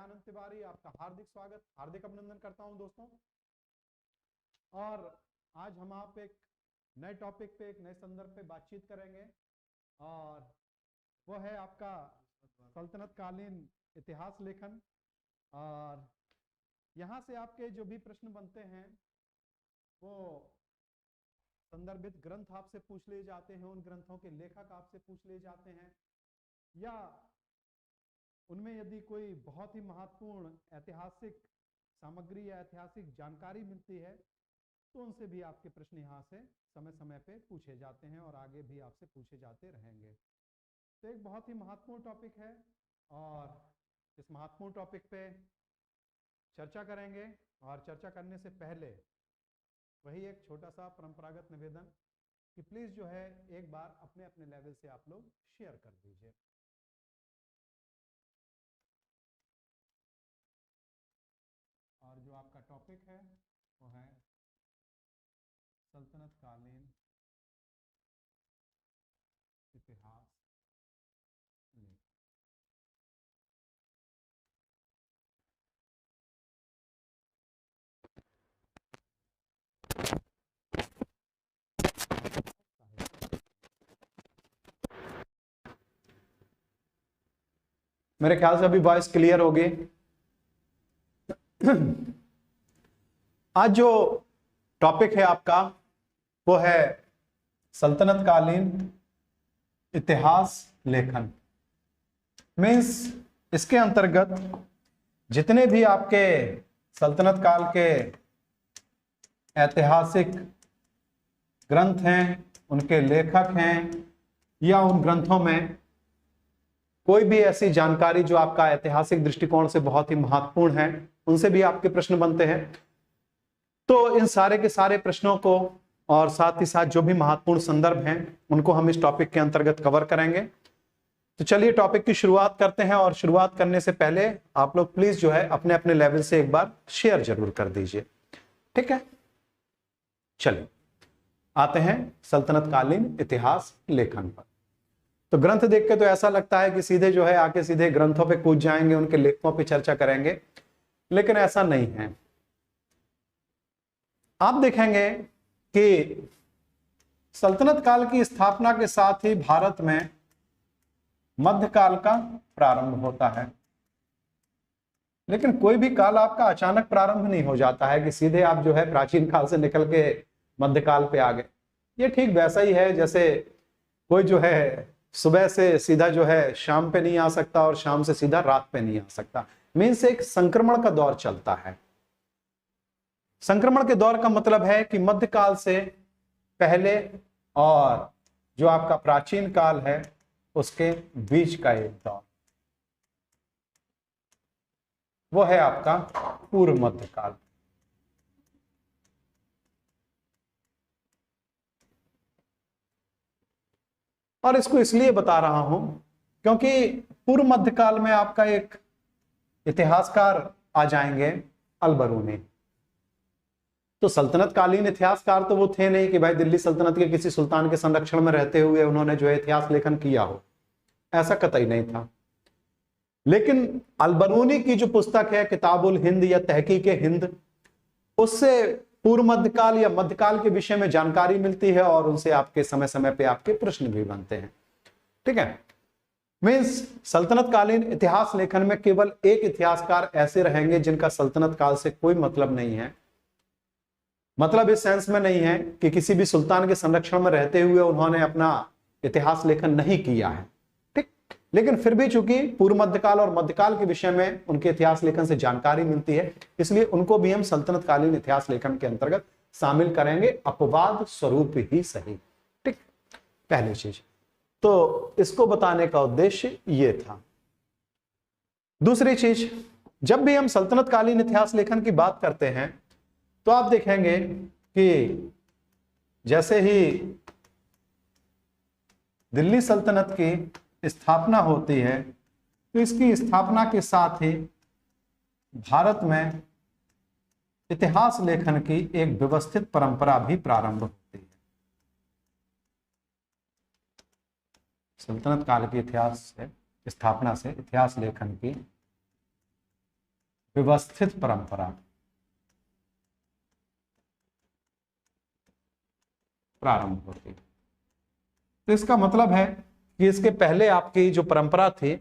दयानंद तिवारी आपका हार्दिक स्वागत, हार्दिक अभिनंदन करता हूं दोस्तों। और आज हम आप एक नए टॉपिक पे, एक नए संदर्भ पे बातचीत करेंगे और वो है आपका सल्तनत कालीन इतिहास लेखन। और यहाँ से आपके जो भी प्रश्न बनते हैं वो संदर्भित ग्रंथ आपसे पूछ लिए जाते हैं, उन ग्रंथों के लेखक आपसे पूछ लिए जाते हैं, या उनमें यदि कोई बहुत ही महत्वपूर्ण ऐतिहासिक सामग्री या ऐतिहासिक जानकारी मिलती है तो उनसे भी आपके प्रश्न यहाँ से समय समय पे पूछे जाते हैं और आगे भी आपसे पूछे जाते रहेंगे। तो एक बहुत ही महत्वपूर्ण टॉपिक है और इस महत्वपूर्ण टॉपिक पे चर्चा करेंगे। और चर्चा करने से पहले वही एक छोटा सा परंपरागत निवेदन कि प्लीज जो है एक बार अपने अपने लेवल से आप लोग शेयर कर दीजिए। और जो आपका टॉपिक है वो है सल्तनत कालीन इतिहास लेखन। मेरे ख्याल से अभी वॉइस क्लियर होगी। आज जो टॉपिक है आपका वो है सल्तनत कालीन इतिहास लेखन। मीन्स इसके अंतर्गत जितने भी आपके सल्तनत काल के ऐतिहासिक ग्रंथ हैं, उनके लेखक हैं, या उन ग्रंथों में कोई भी ऐसी जानकारी जो आपका ऐतिहासिक दृष्टिकोण से बहुत ही महत्वपूर्ण है, उनसे भी आपके प्रश्न बनते हैं। तो इन सारे के सारे प्रश्नों को और साथ ही साथ जो भी महत्वपूर्ण संदर्भ हैं उनको हम इस टॉपिक के अंतर्गत कवर करेंगे। तो चलिए टॉपिक की शुरुआत करते हैं। और शुरुआत करने से पहले आप लोग प्लीज जो है अपने अपने लेवल से एक बार शेयर जरूर कर दीजिए, ठीक है। चलिए आते हैं सल्तनत कालीन इतिहास लेखन पर। तो ग्रंथ देख के तो ऐसा लगता है कि सीधे जो है आके सीधे ग्रंथों पे कूद जाएंगे, उनके लेखकों पे चर्चा करेंगे, लेकिन ऐसा नहीं है। आप देखेंगे कि सल्तनत काल की स्थापना के साथ ही भारत में मध्यकाल का प्रारंभ होता है। लेकिन कोई भी काल आपका अचानक प्रारंभ नहीं हो जाता है कि सीधे आप जो है प्राचीन काल से निकल के मध्यकाल पे आ गए। ये ठीक वैसा ही है जैसे कोई जो है सुबह से सीधा जो है शाम पे नहीं आ सकता और शाम से सीधा रात पे नहीं आ सकता। मीन्स एक संक्रमण का दौर चलता है। संक्रमण के दौर का मतलब है कि मध्यकाल से पहले और जो आपका प्राचीन काल है उसके बीच का एक दौर, वो है आपका पूर्व मध्यकाल। और इसको इसलिए बता रहा हूं क्योंकि पूर्व मध्यकाल में आपका एक इतिहासकार आ जाएंगे, अलबरूनी। तो सल्तनत कालीन इतिहासकार तो वो थे नहीं कि भाई दिल्ली सल्तनत के किसी सुल्तान के संरक्षण में रहते हुए उन्होंने जो है इतिहास लेखन किया हो, ऐसा कतई नहीं था। लेकिन अलबरूनी की जो पुस्तक है किताबुल हिंद या तहकीक हिंद, उससे पूर्व मध्यकाल या मध्यकाल के विषय में जानकारी मिलती है और उनसे आपके समय समय पे आपके प्रश्न भी बनते हैं, ठीक है। मीन्स सल्तनत कालीन इतिहास लेखन में केवल एक इतिहासकार ऐसे रहेंगे जिनका सल्तनत काल से कोई मतलब नहीं है। मतलब इस सेंस में नहीं है कि किसी भी सुल्तान के संरक्षण में रहते हुए उन्होंने अपना इतिहास लेखन नहीं किया है, ठीक। लेकिन फिर भी चूंकि पूर्व मध्यकाल और मध्यकाल के विषय में उनके इतिहास लेखन से जानकारी मिलती है, इसलिए उनको भी हम सल्तनत कालीन इतिहास लेखन के अंतर्गत शामिल करेंगे, अपवाद स्वरूप ही सही, ठीक। पहली चीज तो इसको बताने का उद्देश्य ये था। दूसरी चीज, जब भी हम सल्तनत कालीन इतिहास लेखन की बात करते हैं तो आप देखेंगे कि जैसे ही दिल्ली सल्तनत की स्थापना होती है तो इसकी स्थापना के साथ ही भारत में इतिहास लेखन की एक व्यवस्थित परंपरा भी प्रारंभ होती है। सल्तनत काल की इतिहास से स्थापना से इतिहास लेखन की व्यवस्थित परंपरा, प्रारंभ होती। तो इसका मतलब है कि इसके पहले आपकी जो परंपरा थी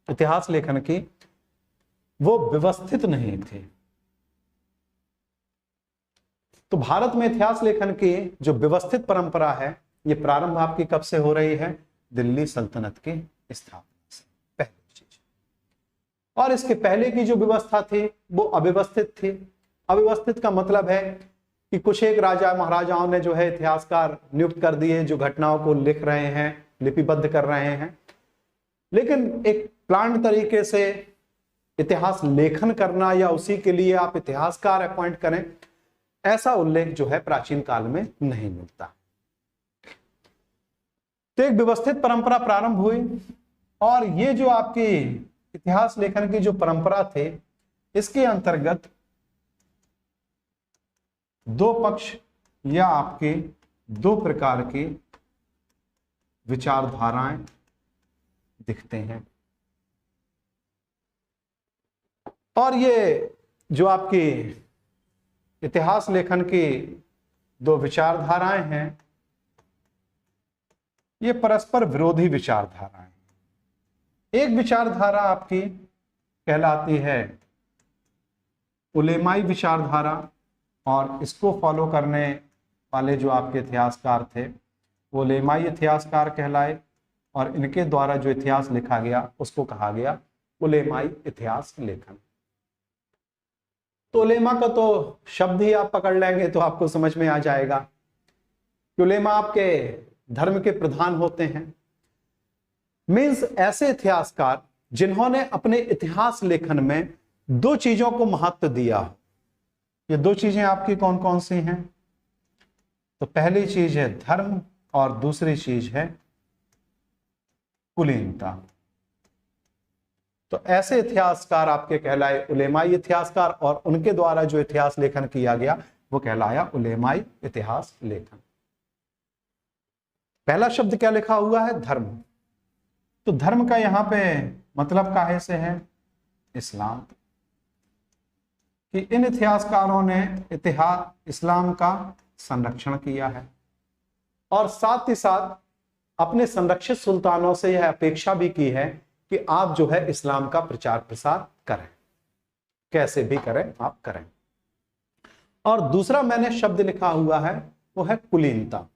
इतिहास लेखन की, वो व्यवस्थित नहीं थी। तो भारत में इतिहास लेखन की जो व्यवस्थित परंपरा है, ये प्रारंभ आपकी कब से हो रही है? दिल्ली सल्तनत की स्थापना से, पहली चीज। और इसके पहले की जो व्यवस्था थी वो अव्यवस्थित थी। अव्यवस्थित का मतलब है कि कुछ एक राजा महाराजाओं ने जो है इतिहासकार नियुक्त कर दिए, जो घटनाओं को लिख रहे हैं, लिपिबद्ध कर रहे हैं, लेकिन एक प्लान तरीके से इतिहास लेखन करना या उसी के लिए आप इतिहासकार अपॉइंट करें, ऐसा उल्लेख जो है प्राचीन काल में नहीं मिलता। तो एक व्यवस्थित परंपरा प्रारंभ हुई, और ये जो आपकी इतिहास लेखन की जो परंपरा थे, इसके अंतर्गत दो पक्ष या आपके दो प्रकार की विचारधाराएं दिखते हैं। और ये जो आपकी इतिहास लेखन की दो विचारधाराएं हैं, ये परस्पर विरोधी विचारधाराएं हैं। एक विचारधारा आपकी कहलाती है उलेमाई विचारधारा, और इसको फॉलो करने वाले जो आपके इतिहासकार थे वो उलेमाई इतिहासकार कहलाए, और इनके द्वारा जो इतिहास लिखा गया उसको कहा गया उलेमाई इतिहास लेखन। तो उलेमा का तो शब्द ही आप पकड़ लेंगे तो आपको समझ में आ जाएगा कि उलेमा आपके धर्म के प्रधान होते हैं। मीन्स ऐसे इतिहासकार जिन्होंने अपने इतिहास लेखन में दो चीजों को महत्व दिया हो। ये दो चीजें आपकी कौन कौन सी हैं? तो पहली चीज है धर्म, और दूसरी चीज है कुलीनता। तो ऐसे इतिहासकार आपके कहलाए उलेमाई इतिहासकार, और उनके द्वारा जो इतिहास लेखन किया गया वो कहलाया उलेमाई इतिहास लेखन। पहला शब्द क्या लिखा हुआ है? धर्म। तो धर्म का यहां पे मतलब काहे से है? इस्लाम। कि इन इतिहासकारों ने इस्लाम का संरक्षण किया है, और साथ ही साथ अपने संरक्षित सुल्तानों से यह अपेक्षा भी की है कि आप जो है इस्लाम का प्रचार प्रसार करें, कैसे भी करें आप करें। और दूसरा मैंने शब्द लिखा हुआ है वो है कुलीनता।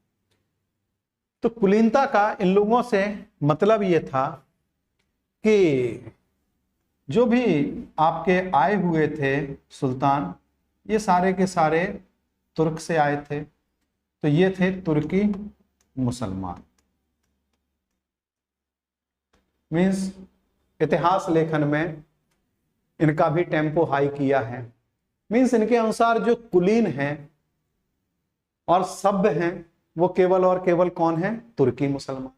तो कुलीनता का इन लोगों से मतलब ये था कि जो भी आपके आए हुए थे सुल्तान, ये सारे के सारे तुर्क से आए थे, तो ये थे तुर्की मुसलमान। मीन्स इतिहास लेखन में इनका भी टेम्पो हाई किया है। मीन्स इनके अनुसार जो कुलीन हैं और सभ्य हैं वो केवल और केवल कौन है? तुर्की मुसलमान।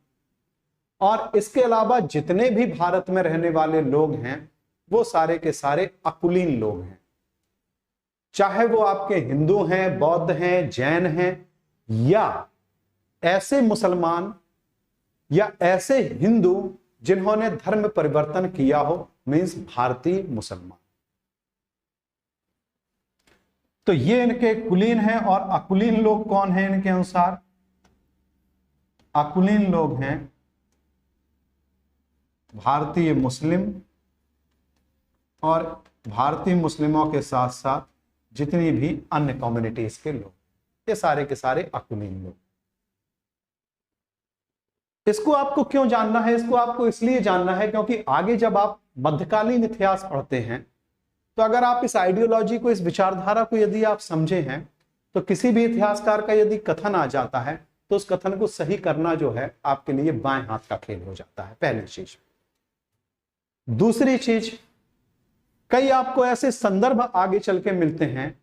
और इसके अलावा जितने भी भारत में रहने वाले लोग हैं वो सारे के सारे अकुलीन लोग हैं, चाहे वो आपके हिंदू हैं, बौद्ध हैं, जैन हैं, या ऐसे मुसलमान या ऐसे हिंदू जिन्होंने धर्म परिवर्तन किया हो, मीन्स भारतीय मुसलमान। तो ये इनके कुलीन हैं। और अकुलीन लोग कौन हैं इनके अनुसार? अकुलीन लोग हैं भारतीय मुस्लिम, और भारतीय मुस्लिमों के साथ साथ जितनी भी अन्य कम्युनिटीज के लोग, ये सारे के सारे अकुलीन लोग। इसको आपको क्यों जानना है? इसको आपको इसलिए जानना है क्योंकि आगे जब आप मध्यकालीन इतिहास पढ़ते हैं, तो अगर आप इस आइडियोलॉजी को, इस विचारधारा को यदि आप समझे हैं, तो किसी भी इतिहासकार का यदि कथन आ जाता है तो उस कथन को सही करना जो है आपके लिए बाएं हाथ का खेल हो जाता है, पहली चीज। दूसरी चीज, कई आपको ऐसे संदर्भ आगे चल के मिलते हैं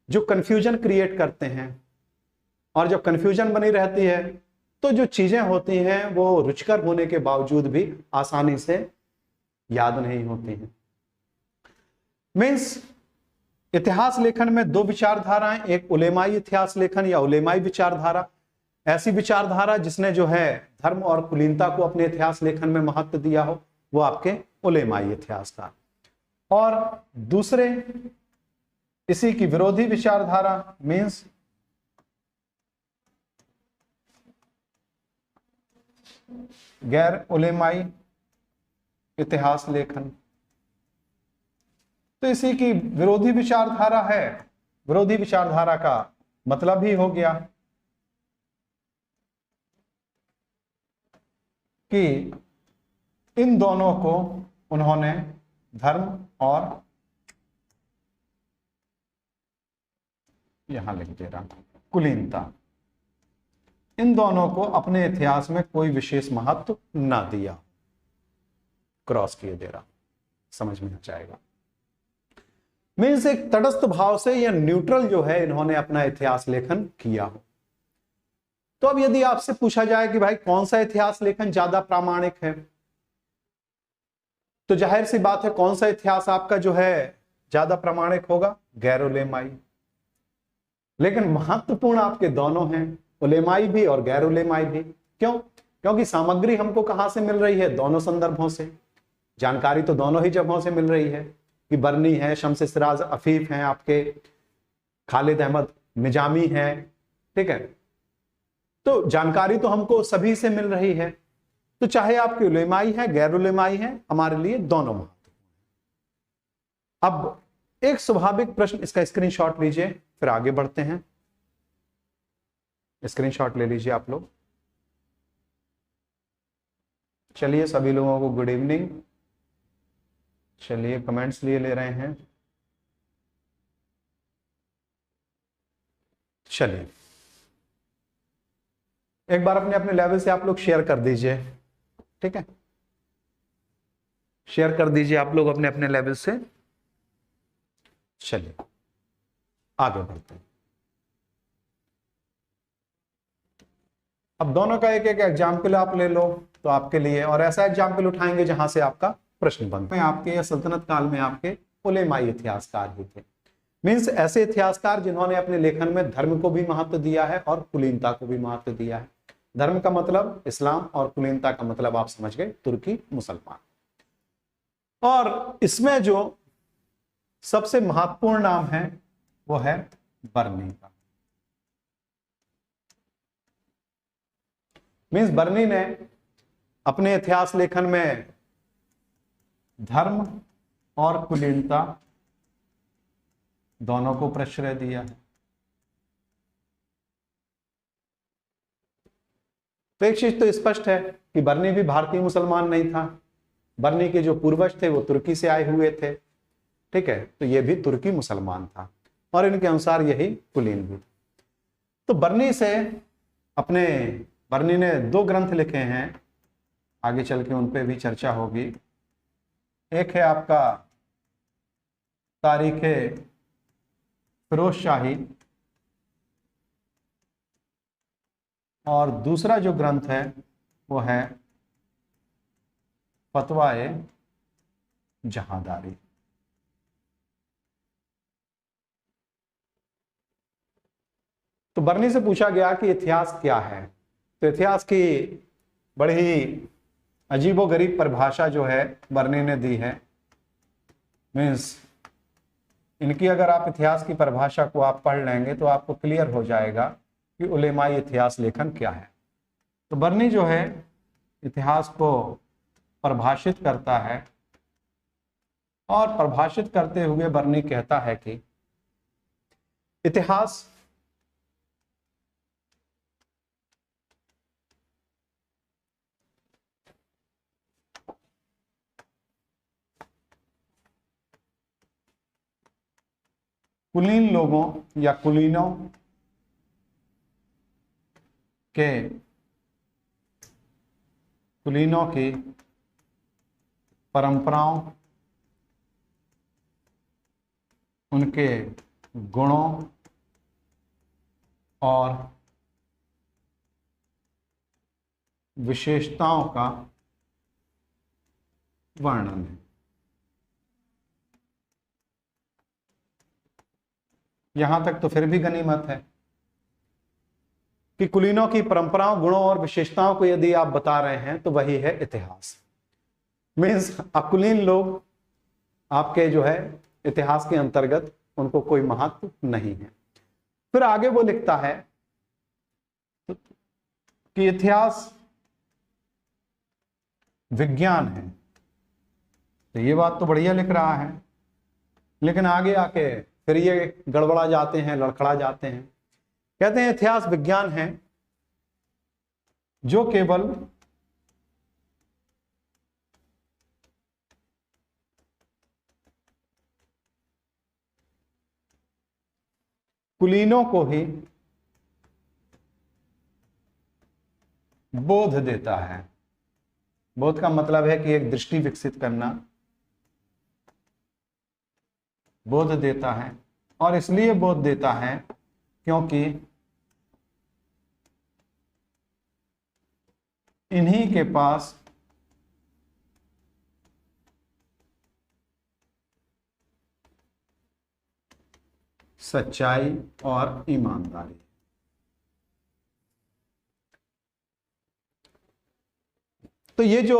जो कंफ्यूजन क्रिएट करते हैं, और जब कंफ्यूजन बनी रहती है तो जो चीजें होती हैं वो रुचिकर होने के बावजूद भी आसानी से याद नहीं होती हैं। मीन्स इतिहास लेखन में दो विचारधाराएं, एक उलेमाई इतिहास लेखन या उलेमाई विचारधारा, ऐसी विचारधारा जिसने जो है धर्म और कुलीनता को अपने इतिहास लेखन में महत्व दिया हो, वो आपके उलेमाई इतिहासकार। और दूसरे इसी की विरोधी विचारधारा मीन्स गैर उलेमाई इतिहास लेखन। तो इसी की विरोधी विचारधारा है। विरोधी विचारधारा का मतलब ही हो गया कि इन दोनों को उन्होंने धर्म और यहां लिख दे रहा कुलीनता, इन दोनों को अपने इतिहास में कोई विशेष महत्व ना दिया। क्रॉस किए दे रहा, समझ में आ जाएगा। मीन्स एक तटस्थ भाव से या न्यूट्रल जो है इन्होंने अपना इतिहास लेखन किया हो। तो अब यदि आपसे पूछा जाए कि भाई कौन सा इतिहास लेखन ज्यादा प्रामाणिक है, तो जाहिर सी बात है कौन सा इतिहास आपका जो है ज्यादा प्रामाणिक होगा, गैर उलेमाई। लेकिन महत्वपूर्ण आपके दोनों हैं, उलेमाई भी और गैर उलेमाई भी। क्यों? क्योंकि सामग्री हमको कहां से मिल रही है, दोनों संदर्भों से। जानकारी तो दोनों ही जगहों से मिल रही है कि बरनी है, शम्स सिराज अफीफ हैं, आपके खालिद अहमद निजामी हैं, ठीक है। तो जानकारी तो हमको सभी से मिल रही है। तो चाहे आपकी उलेमाई है गैर उलेमाई है, हमारे लिए दोनों महत्वपूर्ण। अब एक स्वाभाविक प्रश्न, इसका स्क्रीनशॉट लीजिए, फिर आगे बढ़ते हैं। स्क्रीनशॉट ले लीजिए आप लोग। चलिए सभी लोगों को गुड इवनिंग। चलिए कमेंट्स लिए ले रहे हैं। चलिए एक बार अपने अपने लेवल से आप लोग शेयर कर दीजिए, ठीक है। शेयर कर दीजिए आप लोग अपने अपने लेवल से। चलिए आगे बढ़ते हैं। अब दोनों का एक एक एग्जाम्पल आप ले लो तो आपके लिए, और ऐसा एग्जाम्पल उठाएंगे जहां से आपका प्रश्न बनता है। आपके या सल्तनत काल में आपके उलेमाई इतिहासकार ही थे। मीन्स ऐसे इतिहासकार जिन्होंने अपने लेखन में धर्म को भी महत्व दिया है और कुलीनता को भी महत्व दिया है। धर्म का मतलब इस्लाम और कुलीनता का मतलब आप समझ गए, तुर्की मुसलमान। और इसमें जो सबसे महत्वपूर्ण नाम है वो है बर्नी का। मीन्स बर्नी ने अपने इतिहास लेखन में धर्म और कुलीनता दोनों को प्रश्रय दिया है। तो एक चीज तो स्पष्ट है कि बर्नी भी भारतीय मुसलमान नहीं था। बर्नी के जो पूर्वज थे वो तुर्की से आए हुए थे, ठीक है। तो ये भी तुर्की मुसलमान था और इनके अनुसार यही कुलीन भी। तो बर्नी ने 2 ग्रंथ लिखे हैं, आगे चल के उन पे भी चर्चा होगी। एक है आपका तारीखे फिरोज शाही, और दूसरा जो ग्रंथ है वो है फतवाए जहांदारी। तो बर्नी से पूछा गया कि इतिहास क्या है, तो इतिहास की बड़ी ही अजीबोगरीब परिभाषा जो है बर्नी ने दी है। मीन्स इनकी अगर आप इतिहास की परिभाषा को आप पढ़ लेंगे तो आपको क्लियर हो जाएगा कि उलेमाई इतिहास लेखन क्या है। तो बर्नी जो है इतिहास को परिभाषित करता है, और परिभाषित करते हुए बर्नी कहता है कि इतिहास कुलीन लोगों या कुलीनों की परंपराओं, उनके गुणों और विशेषताओं का वर्णन है। यहां तक तो फिर भी गनीमत है कि कुलीनों की परंपराओं, गुणों और विशेषताओं को यदि आप बता रहे हैं तो वही है इतिहास। मीन्स अकुलीन लोग आपके जो है इतिहास के अंतर्गत उनको कोई महत्व नहीं है। फिर आगे वो लिखता है कि इतिहास विज्ञान है। तो ये बात तो बढ़िया लिख रहा है, लेकिन आगे आके फिर ये गड़बड़ा जाते हैं, लड़खड़ा जाते हैं। कहते हैं इतिहास विज्ञान है जो केवल कुलीनों को ही बोध देता है। बोध का मतलब है कि एक दृष्टि विकसित करना, बोध देता है। और इसलिए बोध देता है क्योंकि इन्हीं के पास सच्चाई और ईमानदारी। तो ये जो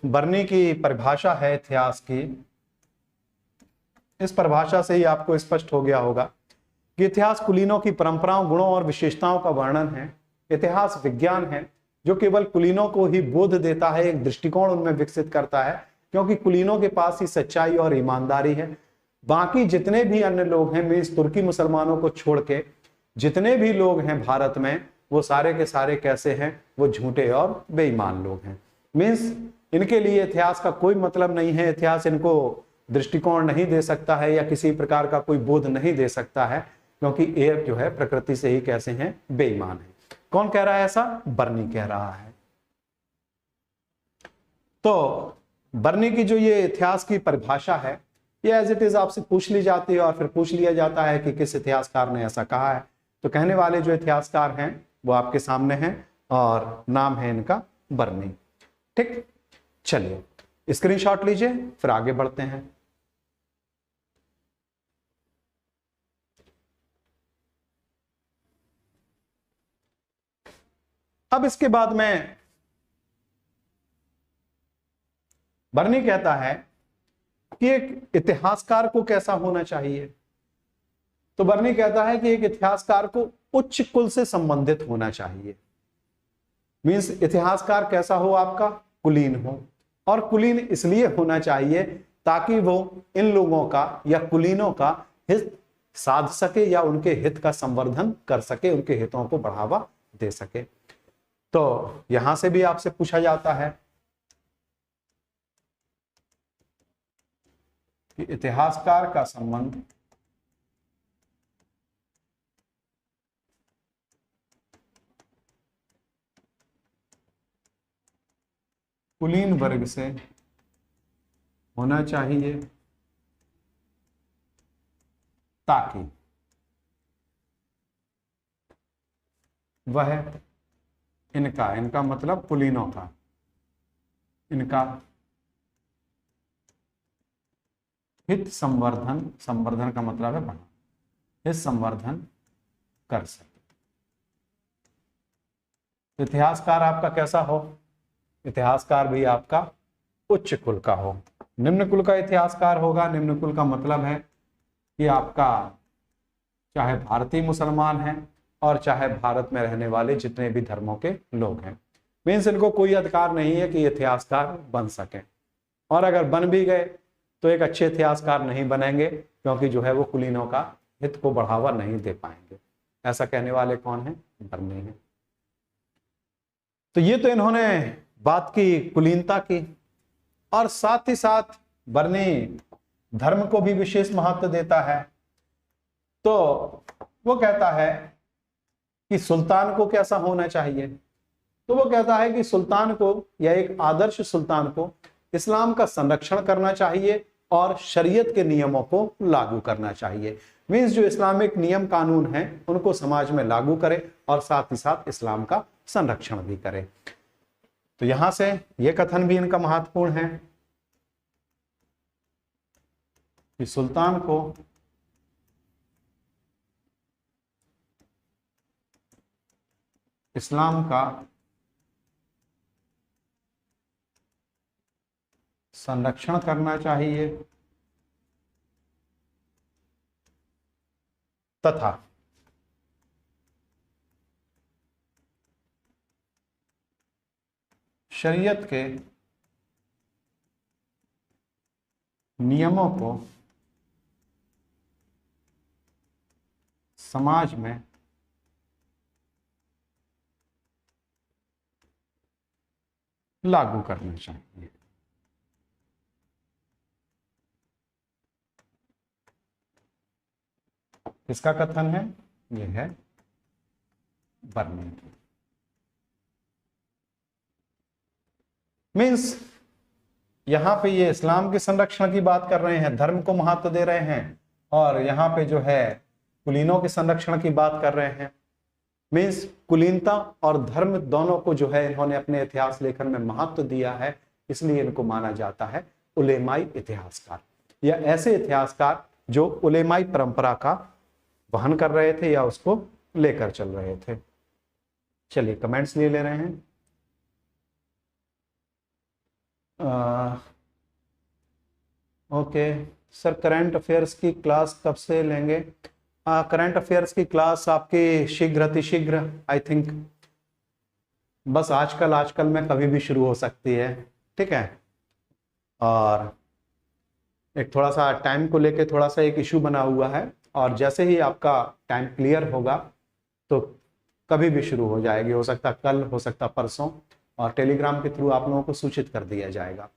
बर्नी की परिभाषा है इतिहास की, इस परिभाषा से ही आपको स्पष्ट हो गया होगा कि इतिहास कुलीनों की परंपराओं, गुणों और विशेषताओं का वर्णन है। इतिहास विज्ञान है जो केवल कुलीनों को ही बोध देता है, एक दृष्टिकोण उनमें विकसित करता है, क्योंकि कुलीनों के पास ही सच्चाई और ईमानदारी है। बाकी जितने भी अन्य लोग हैं, मीन्स तुर्की मुसलमानों को छोड़ के जितने भी लोग हैं भारत में, वो सारे के सारे कैसे हैं? वो झूठे और बेईमान लोग हैं। मीन्स इनके लिए इतिहास का कोई मतलब नहीं है, इतिहास इनको दृष्टिकोण नहीं दे सकता है या किसी प्रकार का कोई बोध नहीं दे सकता है, क्योंकि ये जो है प्रकृति से ही कैसे हैं? बेईमान है। कौन कह रहा है ऐसा? बर्नी कह रहा है। तो बर्नी की जो ये इतिहास की परिभाषा है, ये एज इट इज आपसे पूछ ली जाती है और फिर पूछ लिया जाता है कि किस इतिहासकार ने ऐसा कहा है। तो कहने वाले जो इतिहासकार हैं वो आपके सामने हैं और नाम है इनका बर्नी। ठीक, चलिए स्क्रीनशॉट लीजिए, फिर आगे बढ़ते हैं। अब इसके बाद में बर्नी कहता है कि एक इतिहासकार को कैसा होना चाहिए। तो बर्नी कहता है कि एक इतिहासकार को उच्च कुल से संबंधित होना चाहिए। मीन्स इतिहासकार कैसा हो? आपका कुलीन हो। और कुलीन इसलिए होना चाहिए ताकि वो इन लोगों का या कुलीनों का हित साध सके या उनके हित का संवर्धन कर सके, उनके हितों को बढ़ावा दे सके। तो यहां से भी आपसे पूछा जाता है कि इतिहासकार का संबंध कुलीन वर्ग से होना चाहिए ताकि वह इनका मतलब कुलीनों का, इनका हित संवर्धन, संवर्धन का मतलब है बढ़ाना, हित संवर्धन कर सके। इतिहासकार आपका कैसा हो? इतिहासकार भी आपका उच्च कुल का हो। निम्न कुल का इतिहासकार होगा। निम्न कुल का मतलब है कि आपका चाहे भारतीय मुसलमान हैं और चाहे भारत में रहने वाले जितने भी धर्मों के लोग हैं, मीन्स इनको कोई अधिकार नहीं है कि इतिहासकार बन सके। और अगर बन भी गए तो एक अच्छे इतिहासकार नहीं बनेंगे, क्योंकि जो है वो कुलीनों का हित को बढ़ावा नहीं दे पाएंगे। ऐसा कहने वाले कौन है? बर्नी है। तो ये तो इन्होंने बात की कुलीनता की, और साथ ही साथ बर्नी धर्म को भी विशेष महत्व देता है। तो वो कहता है कि सुल्तान को कैसा होना चाहिए। तो वो कहता है कि सुल्तान को या एक आदर्श सुल्तान को इस्लाम का संरक्षण करना चाहिए और शरीयत के नियमों को लागू करना चाहिए। मीन्स जो इस्लामिक नियम कानून हैं उनको समाज में लागू करे और साथ ही साथ इस्लाम का संरक्षण भी करे। तो यहां से यह कथन भी इनका महत्वपूर्ण है कि सुल्तान को इस्लाम का संरक्षण करना चाहिए तथा शरीयत के नियमों को समाज में लागू करना चाहिए। किसका कथन है? यह है बर्नी। मीन्स यहां पे ये इस्लाम के संरक्षण की बात कर रहे हैं, धर्म को महत्व दे रहे हैं, और यहां पे जो है कुलीनों के संरक्षण की बात कर रहे हैं। मीन्स कुलीनता और धर्म दोनों को जो है इन्होंने अपने इतिहास लेखन में महत्व दिया है, इसलिए इनको माना जाता है उलेमाई इतिहासकार, या ऐसे इतिहासकार जो उलेमाई परंपरा का वहन कर रहे थे या उसको लेकर चल रहे थे। चलिए कमेंट्स ले रहे हैं। ओके सर, करंट अफेयर्स की क्लास कब से लेंगे? करंट अफेयर्स की क्लास आपकी शीघ्र अतिशीघ्र, आई थिंक बस आजकल में कभी भी शुरू हो सकती है, ठीक है। और एक थोड़ा सा टाइम को लेके थोड़ा सा एक इशू बना हुआ है, और जैसे ही आपका टाइम क्लियर होगा तो कभी भी शुरू हो जाएगी, हो सकता कल, हो सकता परसों, और टेलीग्राम के थ्रू आप लोगों को सूचित कर दिया जाएगा,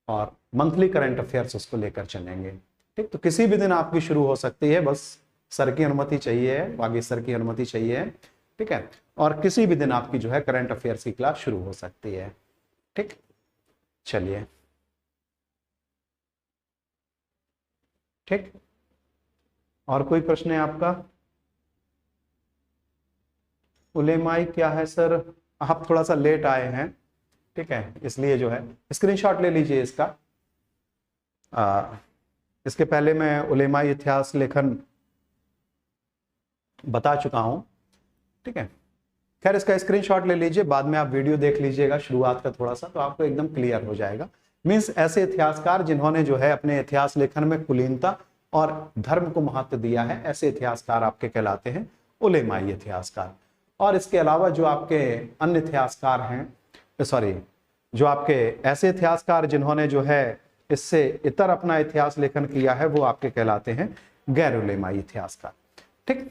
और मंथली करंट अफेयर्स उसको लेकर चलेंगे, ठीक। तो किसी भी दिन आपकी शुरू हो सकती है, बस सर की अनुमति चाहिए, बाकी सर की अनुमति चाहिए, ठीक है। और किसी भी दिन आपकी जो है करंट अफेयर्स की क्लास शुरू हो सकती है, ठीक। चलिए, ठीक। और कोई प्रश्न है आपका? उलेमाई क्या है सर? आप थोड़ा सा लेट आए हैं, ठीक है, इसलिए जो है स्क्रीनशॉट ले लीजिए इसका। इसके पहले मैं उलेमाई इतिहास लेखन बता चुका हूं, ठीक है। खैर इसका स्क्रीनशॉट ले लीजिए, बाद में आप वीडियो देख लीजिएगा शुरुआत का थोड़ा सा, तो आपको एकदम क्लियर हो जाएगा। मीन्स ऐसे इतिहासकार जिन्होंने जो है अपने इतिहास लेखन में कुलीनता और धर्म को महत्व दिया है, ऐसे इतिहासकार आपके कहलाते हैं उलेमाई इतिहासकार। और इसके अलावा जो आपके अन्य इतिहासकार हैं, सॉरी, जो आपके ऐसे इतिहासकार जिन्होंने जो है इससे इतर अपना इतिहास लेखन किया है, वो आपके कहलाते हैं गैर उलेमाई इतिहासकार, ठीक।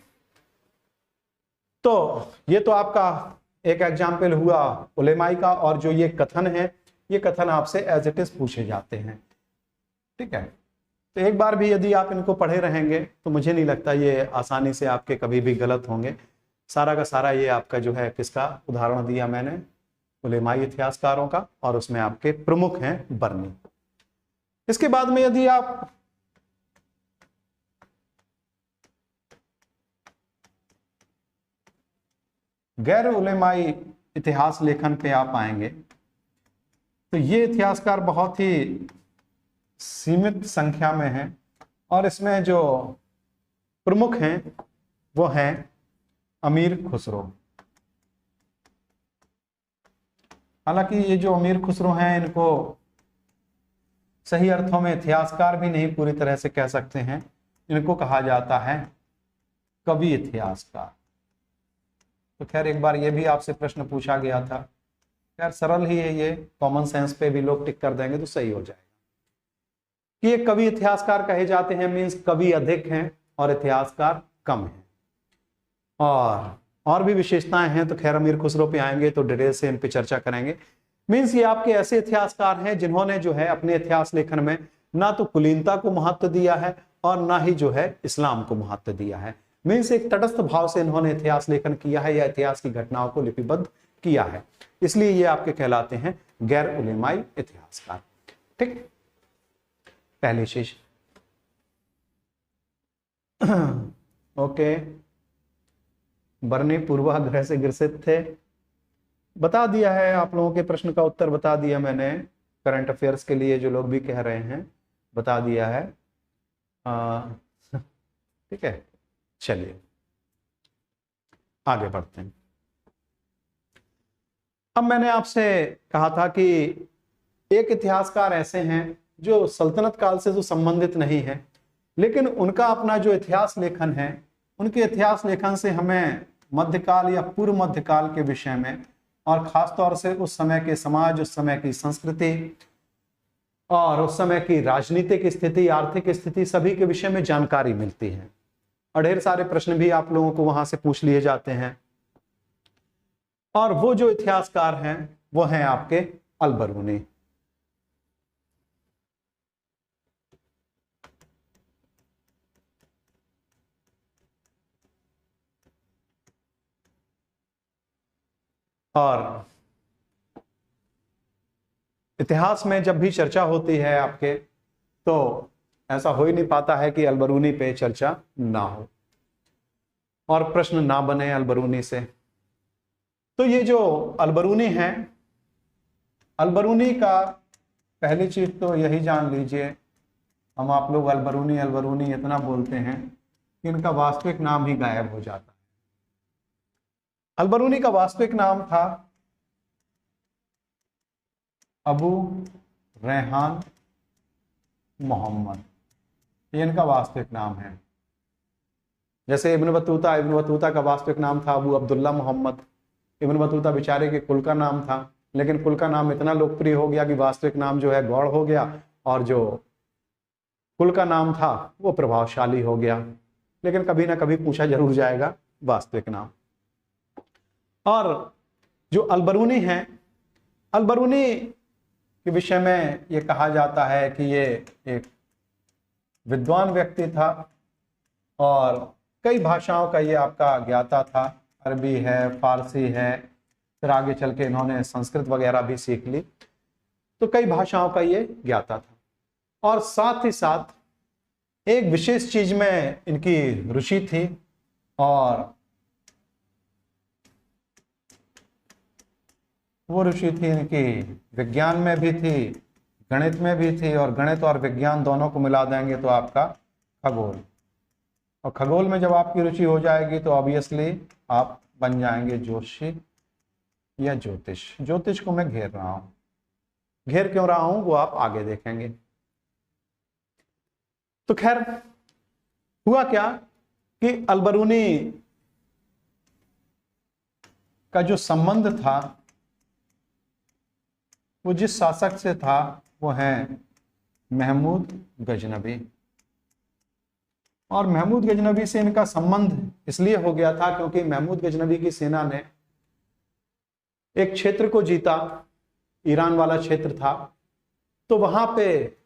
तो ये तो आपका एक एग्जाम्पल हुआ उलेमाई का, और जो ये कथन है, ये कथन आपसे एज इट इज पूछे जाते हैं, ठीक है। तो एक बार भी यदि आप इनको पढ़े रहेंगे तो मुझे नहीं लगता ये आसानी से आपके कभी भी गलत होंगे। सारा का सारा ये आपका जो है किसका उदाहरण दिया मैंने? उलेमाई इतिहासकारों का, और उसमें आपके प्रमुख हैं बर्नी। इसके बाद में यदि आप गैर उलेमाई इतिहास लेखन पे आप आएंगे तो ये इतिहासकार बहुत ही सीमित संख्या में हैं, और इसमें जो प्रमुख हैं वो हैं अमीर खुसरो। हालांकि ये जो अमीर खुसरो हैं, इनको सही अर्थों में इतिहासकार भी नहीं पूरी तरह से कह सकते हैं, इनको कहा जाता है कवि इतिहासकार। तो खैर एक बार ये भी आपसे प्रश्न पूछा गया था, खैर सरल ही है ये, कॉमन सेंस पे भी लोग टिक कर देंगे तो सही हो जाएगा कि ये कवि इतिहासकार कहे जाते हैं। मीन्स कवि अधिक हैं और इतिहासकार कम हैं, और भी विशेषताएं हैं, तो खैर अमीर खुसरो पे आएंगे तो डिटेल से इन पे चर्चा करेंगे। मीन्स ये आपके ऐसे इतिहासकार हैं जिन्होंने जो है अपने इतिहास लेखन में ना तो कुलीनता को महत्व दिया है और ना ही जो है इस्लाम को महत्व दिया है। मीन्स एक तटस्थ भाव से इन्होंने इतिहास लेखन किया है या इतिहास की घटनाओं को लिपिबद्ध किया है, इसलिए ये आपके कहलाते हैं गैर उलेमाई इतिहासकार, ठीक। पहली चीज ओके, बर्नी पूर्वाग्रह से ग्रसित थे, बता दिया है, आप लोगों के प्रश्न का उत्तर बता दिया मैंने। करंट अफेयर्स के लिए जो लोग भी कह रहे हैं बता दिया है, ठीक है। चलिए आगे बढ़ते हैं। अब मैंने आपसे कहा था कि एक इतिहासकार ऐसे हैं जो सल्तनत काल से तो संबंधित नहीं है, लेकिन उनका अपना जो इतिहास लेखन है उनके इतिहास लेखन से हमें मध्यकाल या पूर्व मध्यकाल के विषय में और खास तौर से उस समय के समाज, उस समय की संस्कृति और उस समय की राजनीतिक स्थिति, आर्थिक स्थिति, सभी के विषय में जानकारी मिलती है और ढेर सारे प्रश्न भी आप लोगों को वहां से पूछ लिए जाते हैं। और वो जो इतिहासकार हैं वो हैं आपके अल-बरूनी। और इतिहास में जब भी चर्चा होती है आपके, तो ऐसा हो ही नहीं पाता है कि अल-बरूनी पे चर्चा ना हो और प्रश्न ना बने अल-बरूनी से। तो ये जो अल-बरूनी हैं, अल-बरूनी का पहली चीज तो यही जान लीजिए, हम आप लोग अल-बरूनी अल-बरूनी इतना बोलते हैं कि इनका वास्तविक नाम ही गायब हो जाता है। अल-बरूनी का वास्तविक नाम था अबू रेहान मोहम्मद, ये इनका वास्तविक नाम है। जैसे इब्न बतूता का वास्तविक नाम था अबू अब्दुल्ला मोहम्मद। इब्न बतूता बेचारे के कुल का नाम था, लेकिन कुल का नाम इतना लोकप्रिय हो गया कि वास्तविक नाम जो है गौड़ हो गया और जो कुल का नाम था वो प्रभावशाली हो गया। लेकिन कभी ना कभी पूछा जरूर जाएगा वास्तविक नाम। और जो अल-बरूनी हैं, अल-बरूनी के विषय में ये कहा जाता है कि ये एक विद्वान व्यक्ति था और कई भाषाओं का ये आपका ज्ञाता था। अरबी है, फारसी है, फिर आगे चल के इन्होंने संस्कृत वगैरह भी सीख ली, तो कई भाषाओं का ये ज्ञाता था। और साथ ही साथ एक विशेष चीज में इनकी रुचि थी, और वो रुचि थी इनकी विज्ञान में भी थी, गणित में भी थी, और गणित और विज्ञान दोनों को मिला देंगे तो आपका खगोल। और खगोल में जब आपकी रुचि हो जाएगी तो ऑब्वियसली आप बन जाएंगे ज्योतिषी या ज्योतिष। ज्योतिष को मैं घेर रहा हूं, घेर क्यों रहा हूं वो आप आगे देखेंगे। तो खैर हुआ क्या कि अल-बरूनी का जो संबंध था वो जिस शासक से था वो हैं महमूद गजनबी। और महमूद गजनबी से इनका संबंध इसलिए हो गया था क्योंकि महमूद गजनबी की सेना ने एक क्षेत्र को जीता, ईरान वाला क्षेत्र था, तो वहां पे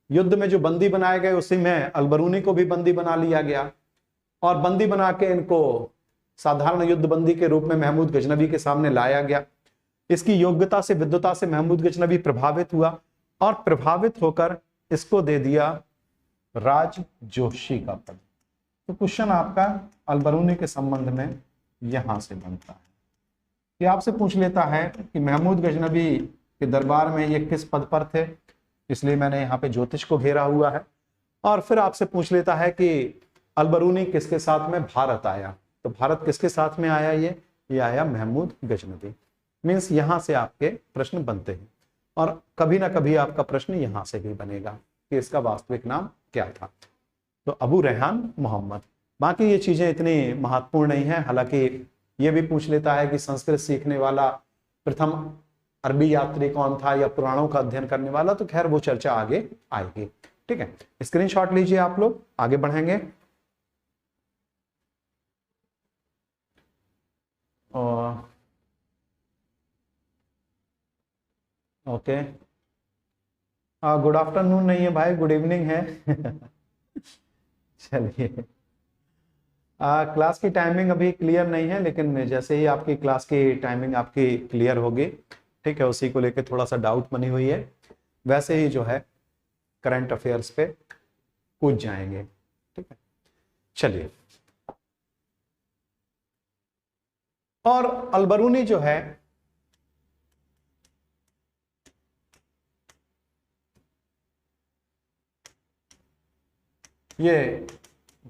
युद्ध में जो बंदी बनाए गए उसी में अल-बरूनी को भी बंदी बना लिया गया। और बंदी बना के इनको साधारण युद्ध बंदी के रूप में महमूद गजनबी के सामने लाया गया। इसकी योग्यता से, विद्वता से महमूद गजनबी प्रभावित हुआ और प्रभावित होकर इसको दे दिया राज जोशी का पद। तो क्वेश्चन आपका अल-बरूनी के संबंध में यहां से बनता है कि आपसे पूछ लेता है कि महमूद गजनबी के दरबार में ये किस पद पर थे, इसलिए मैंने यहाँ पे ज्योतिष को घेरा हुआ है। और फिर आपसे पूछ लेता है कि अल-बरूनी किसके साथ में भारत आया, तो भारत किसके साथ में आया, ये आया महमूद गजनबी। मीन्स यहां से आपके प्रश्न बनते हैं और कभी ना कभी आपका प्रश्न यहां से भी बनेगा कि इसका वास्तविक नाम क्या था। तो अबू रेहान मोहम्मद। बाकी ये चीजें इतनी महत्वपूर्ण नहीं है, हालांकि ये भी पूछ लेता है कि संस्कृत सीखने वाला प्रथम अरबी यात्री कौन था या पुराणों का अध्ययन करने वाला, तो खैर वो चर्चा आगे आएगी। ठीक है, स्क्रीनशॉट लीजिए आप लोग, आगे बढ़ेंगे। ओके, गुड आफ्टरनून नहीं है भाई, गुड इवनिंग है। चलिए, क्लास की टाइमिंग अभी क्लियर नहीं है, लेकिन जैसे ही आपकी क्लास की टाइमिंग आपकी क्लियर होगी, ठीक है, उसी को लेके थोड़ा सा डाउट बनी हुई है, वैसे ही जो है करंट अफेयर्स पे कूद जाएंगे। ठीक है, चलिए। और अल-बरूनी जो है ये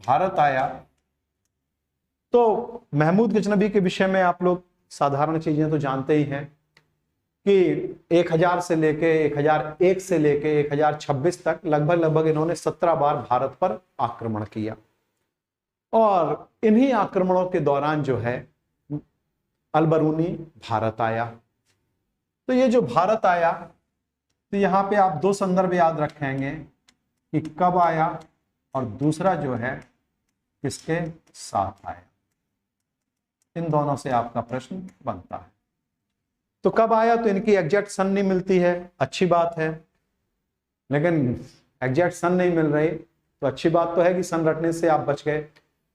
भारत आया, तो महमूद गजनबी के विषय में आप लोग साधारण चीजें तो जानते ही हैं कि 1000 से लेके 1001 से लेके 1026 तक लगभग इन्होंने 17 बार भारत पर आक्रमण किया। और इन्हीं आक्रमणों के दौरान जो है अल-बरूनी भारत आया। तो ये जो भारत आया, तो यहां पे आप दो संदर्भ याद रखेंगे कि कब आया और दूसरा जो है किसके साथ आया। इन दोनों से आपका प्रश्न बनता है। तो कब आया, तो इनकी एग्जैक्ट सन नहीं मिलती है, अच्छी बात है, लेकिन एग्जैक्ट सन नहीं मिल रही तो अच्छी बात तो है कि सन रटने से आप बच गए।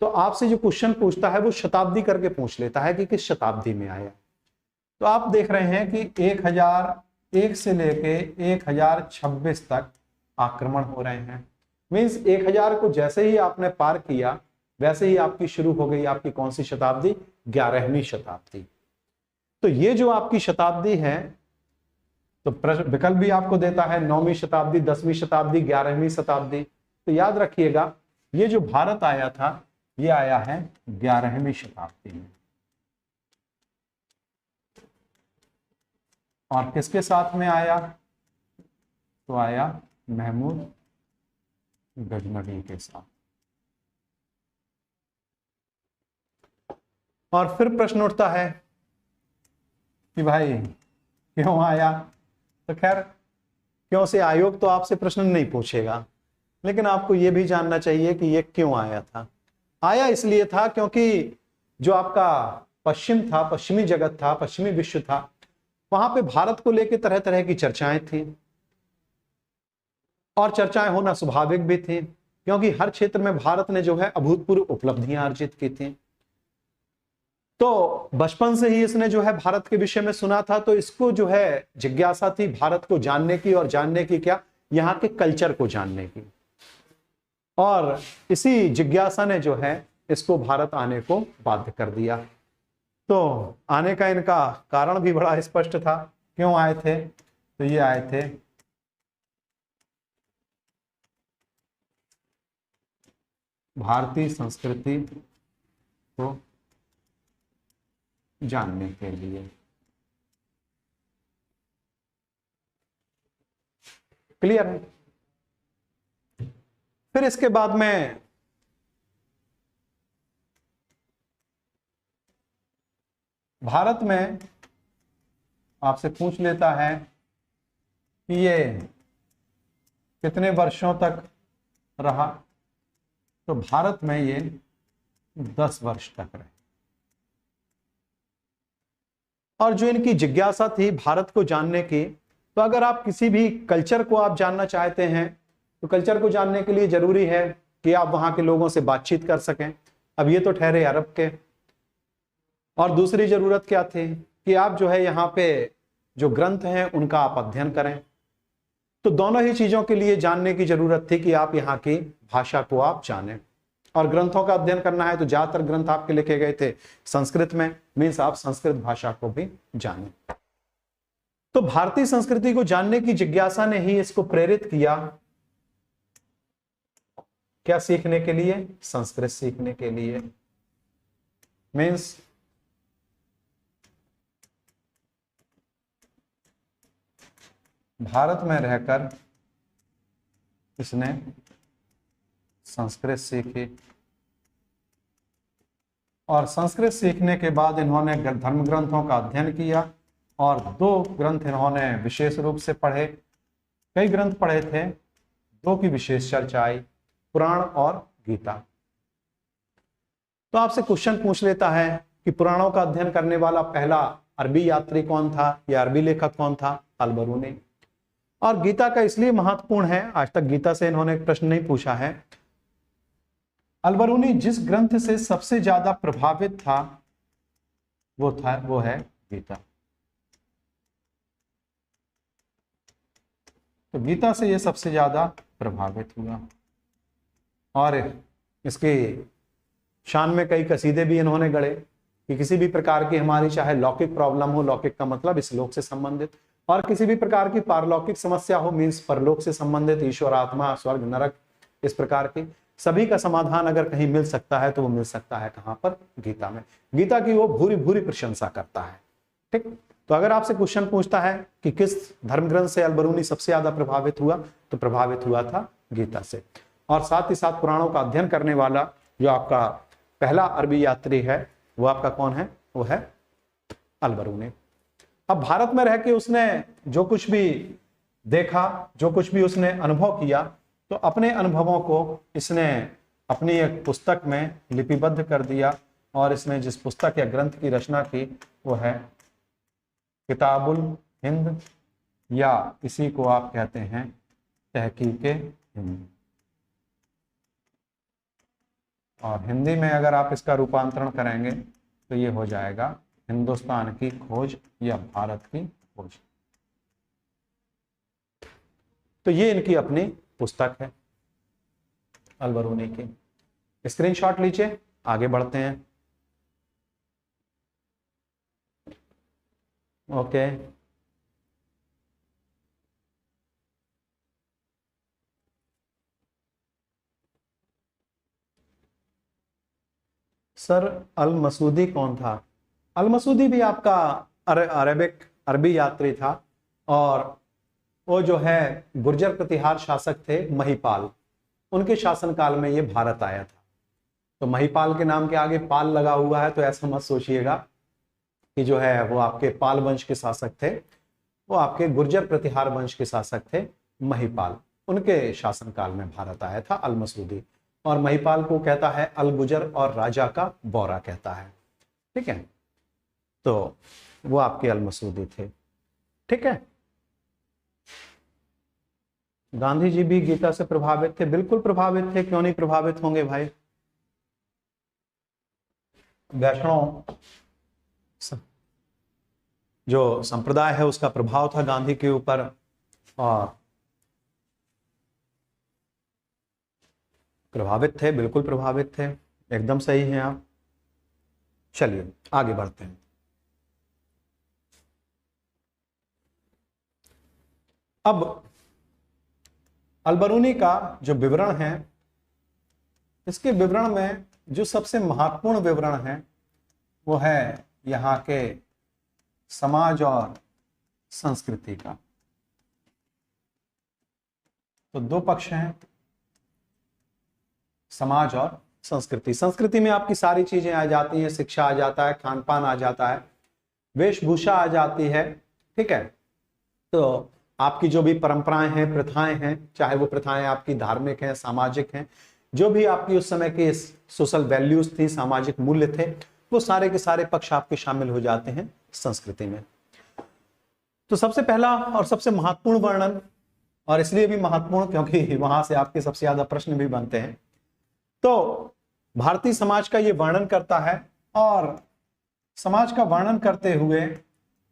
तो आपसे जो क्वेश्चन पूछता है वो शताब्दी करके पूछ लेता है कि किस शताब्दी में आया। तो आप देख रहे हैं कि 1001 से लेके 1026 तक आक्रमण हो रहे हैं। मीन्स 1000 को जैसे ही आपने पार किया वैसे ही आपकी शुरू हो गई आपकी कौन सी शताब्दी, 11वीं शताब्दी। तो ये जो आपकी शताब्दी है, तो विकल्प भी आपको देता है 9वीं शताब्दी, 10वीं शताब्दी, 11वीं शताब्दी। तो याद रखिएगा ये जो भारत आया था ये आया है 11वीं शताब्दी में। और किसके साथ में आया, तो आया महमूद गजनवी के साथ। और फिर प्रश्न उठता है कि भाई क्यों आया। तो खैर क्यों से आयोग तो आपसे प्रश्न नहीं पूछेगा, लेकिन आपको यह भी जानना चाहिए कि यह क्यों आया था। आया इसलिए था क्योंकि जो आपका पश्चिम था, पश्चिमी जगत था, पश्चिमी विश्व था, वहां पे भारत को लेकर तरह तरह की चर्चाएं थी और चर्चाएं होना स्वाभाविक भी थी क्योंकि हर क्षेत्र में भारत ने जो है अभूतपूर्व उपलब्धियां अर्जित की थी। तो बचपन से ही इसने जो है भारत के विषय में सुना था, तो इसको जो है जिज्ञासा थी भारत को जानने की, और जानने की क्या, यहाँ के कल्चर को जानने की। और इसी जिज्ञासा ने जो है इसको भारत आने को बाध्य कर दिया। तो आने का इनका कारण भी बड़ा स्पष्ट था। क्यों आए थे, तो ये आए थे भारतीय संस्कृति को जानने के लिए। क्लियर है। फिर इसके बाद में भारत में आपसे पूछ लेता है कि ये कितने वर्षों तक रहा। तो भारत में ये 10 वर्ष तक रहे। और जो इनकी जिज्ञासा थी भारत को जानने की, तो अगर आप किसी भी कल्चर को आप जानना चाहते हैं तो कल्चर को जानने के लिए जरूरी है कि आप वहां के लोगों से बातचीत कर सकें। अब ये तो ठहरे अरब के, और दूसरी जरूरत क्या थी कि आप जो है यहाँ पे जो ग्रंथ हैं उनका आप अध्ययन करें। तो दोनों ही चीजों के लिए जानने की जरूरत थी कि आप यहाँ की भाषा को आप जानें। और ग्रंथों का अध्ययन करना है तो ज्यादातर ग्रंथ आपके लिखे गए थे संस्कृत में, मीन्स आप संस्कृत भाषा को भी जानें। तो भारतीय संस्कृति को जानने की जिज्ञासा ने ही इसको प्रेरित किया, क्या सीखने के लिए, संस्कृत सीखने के लिए। मीन्स भारत में रहकर इसने संस्कृत सीखी, और संस्कृत सीखने के बाद इन्होंने धर्म ग्रंथों का अध्ययन किया, और 2 ग्रंथ इन्होंने विशेष रूप से पढ़े। कई ग्रंथ पढ़े थे, 2 की विशेष चर्चा आई, पुराण और गीता। तो आपसे क्वेश्चन पूछ लेता है कि पुराणों का अध्ययन करने वाला पहला अरबी यात्री कौन था या अरबी लेखक कौन था, अल-बरूनी। और गीता का इसलिए महत्वपूर्ण है, आज तक गीता से इन्होंने प्रश्न नहीं पूछा है। अल-बरूनी जिस ग्रंथ से सबसे ज्यादा प्रभावित था वो है गीता। तो गीता से ये सबसे ज्यादा प्रभावित हुआ, और इसके शान में कई कसीदे भी इन्होंने गढ़े कि किसी भी प्रकार की हमारी चाहे लौकिक प्रॉब्लम हो, लौकिक का मतलब इस लोक से संबंधित, और किसी भी प्रकार की पारलौकिक समस्या हो, मीन्स परलोक से संबंधित, ईश्वर, आत्मा, स्वर्ग, नरक, इस प्रकार की सभी का समाधान अगर कहीं मिल सकता है तो वो मिल सकता है कहां पर, गीता में। गीता की वो भूरी भूरी प्रशंसा करता है। ठीक, तो अगर आपसे क्वेश्चन पूछता है कि किस धर्म ग्रंथ से अल-बरूनी सबसे ज्यादा प्रभावित हुआ, तो प्रभावित हुआ था गीता से। और साथ ही साथ पुराणों का अध्ययन करने वाला जो आपका पहला अरबी यात्री है वो आपका कौन है? वो है अल-बरूनी। अब भारत में रह के उसने जो कुछ भी देखा, जो कुछ भी उसने अनुभव किया, तो अपने अनुभवों को इसने अपनी एक पुस्तक में लिपिबद्ध कर दिया और इसने जिस पुस्तक या ग्रंथ की रचना की वो है किताबुल हिंद, या इसी को आप कहते हैं तहकीके हिंद। और हिंदी में अगर आप इसका रूपांतरण करेंगे तो ये हो जाएगा हिंदुस्तान की खोज या भारत की खोज। तो ये इनकी अपनी पुस्तक है अल-बरूनी की। स्क्रीनशॉट लीजिए, आगे बढ़ते हैं। ओके, सर अल-मसूदी कौन था? अल-मसूदी भी आपका अरबी यात्री था और वो जो है गुर्जर प्रतिहार शासक थे महिपाल, उनके शासनकाल में ये भारत आया था। तो महिपाल के नाम के आगे पाल लगा हुआ है, तो ऐसा मत सोचिएगा कि जो है वो आपके पाल वंश के शासक थे, वो आपके गुर्जर प्रतिहार वंश के शासक थे महिपाल। उनके शासनकाल में भारत आया था अल-मसूदी, और महिपाल को कहता है अल-गुजर और राजा का बौरा कहता है। ठीक है, तो वो आपके अल-मसूदी थे। ठीक है, गांधी जी भी गीता से प्रभावित थे? बिल्कुल प्रभावित थे, क्यों नहीं प्रभावित होंगे भाई। वैष्णव जो संप्रदाय है उसका प्रभाव था गांधी के ऊपर, और प्रभावित थे, बिल्कुल प्रभावित थे, एकदम सही हैं आप। चलिए आगे बढ़ते हैं। अब अल-बरूनी का जो विवरण है, इसके विवरण में जो सबसे महत्वपूर्ण विवरण है वो है यहाँ के समाज और संस्कृति का। तो दो पक्ष हैं, समाज और संस्कृति। संस्कृति में आपकी सारी चीजें आ जाती हैं, शिक्षा आ जाता है, खान पान आ जाता है, वेशभूषा आ जाती है। ठीक है, तो आपकी जो भी परंपराएं हैं, प्रथाएं हैं, चाहे वो प्रथाएं आपकी धार्मिक हैं, सामाजिक हैं, जो भी आपकी उस समय के सोशल वैल्यूज थी, सामाजिक मूल्य थे, वो सारे के सारे पक्ष आपके शामिल हो जाते हैं संस्कृति में। तो सबसे पहला और सबसे महत्वपूर्ण वर्णन, और इसलिए भी महत्वपूर्ण क्योंकि वहां से आपके सबसे ज्यादा प्रश्न भी बनते हैं, तो भारतीय समाज का ये वर्णन करता है। और समाज का वर्णन करते हुए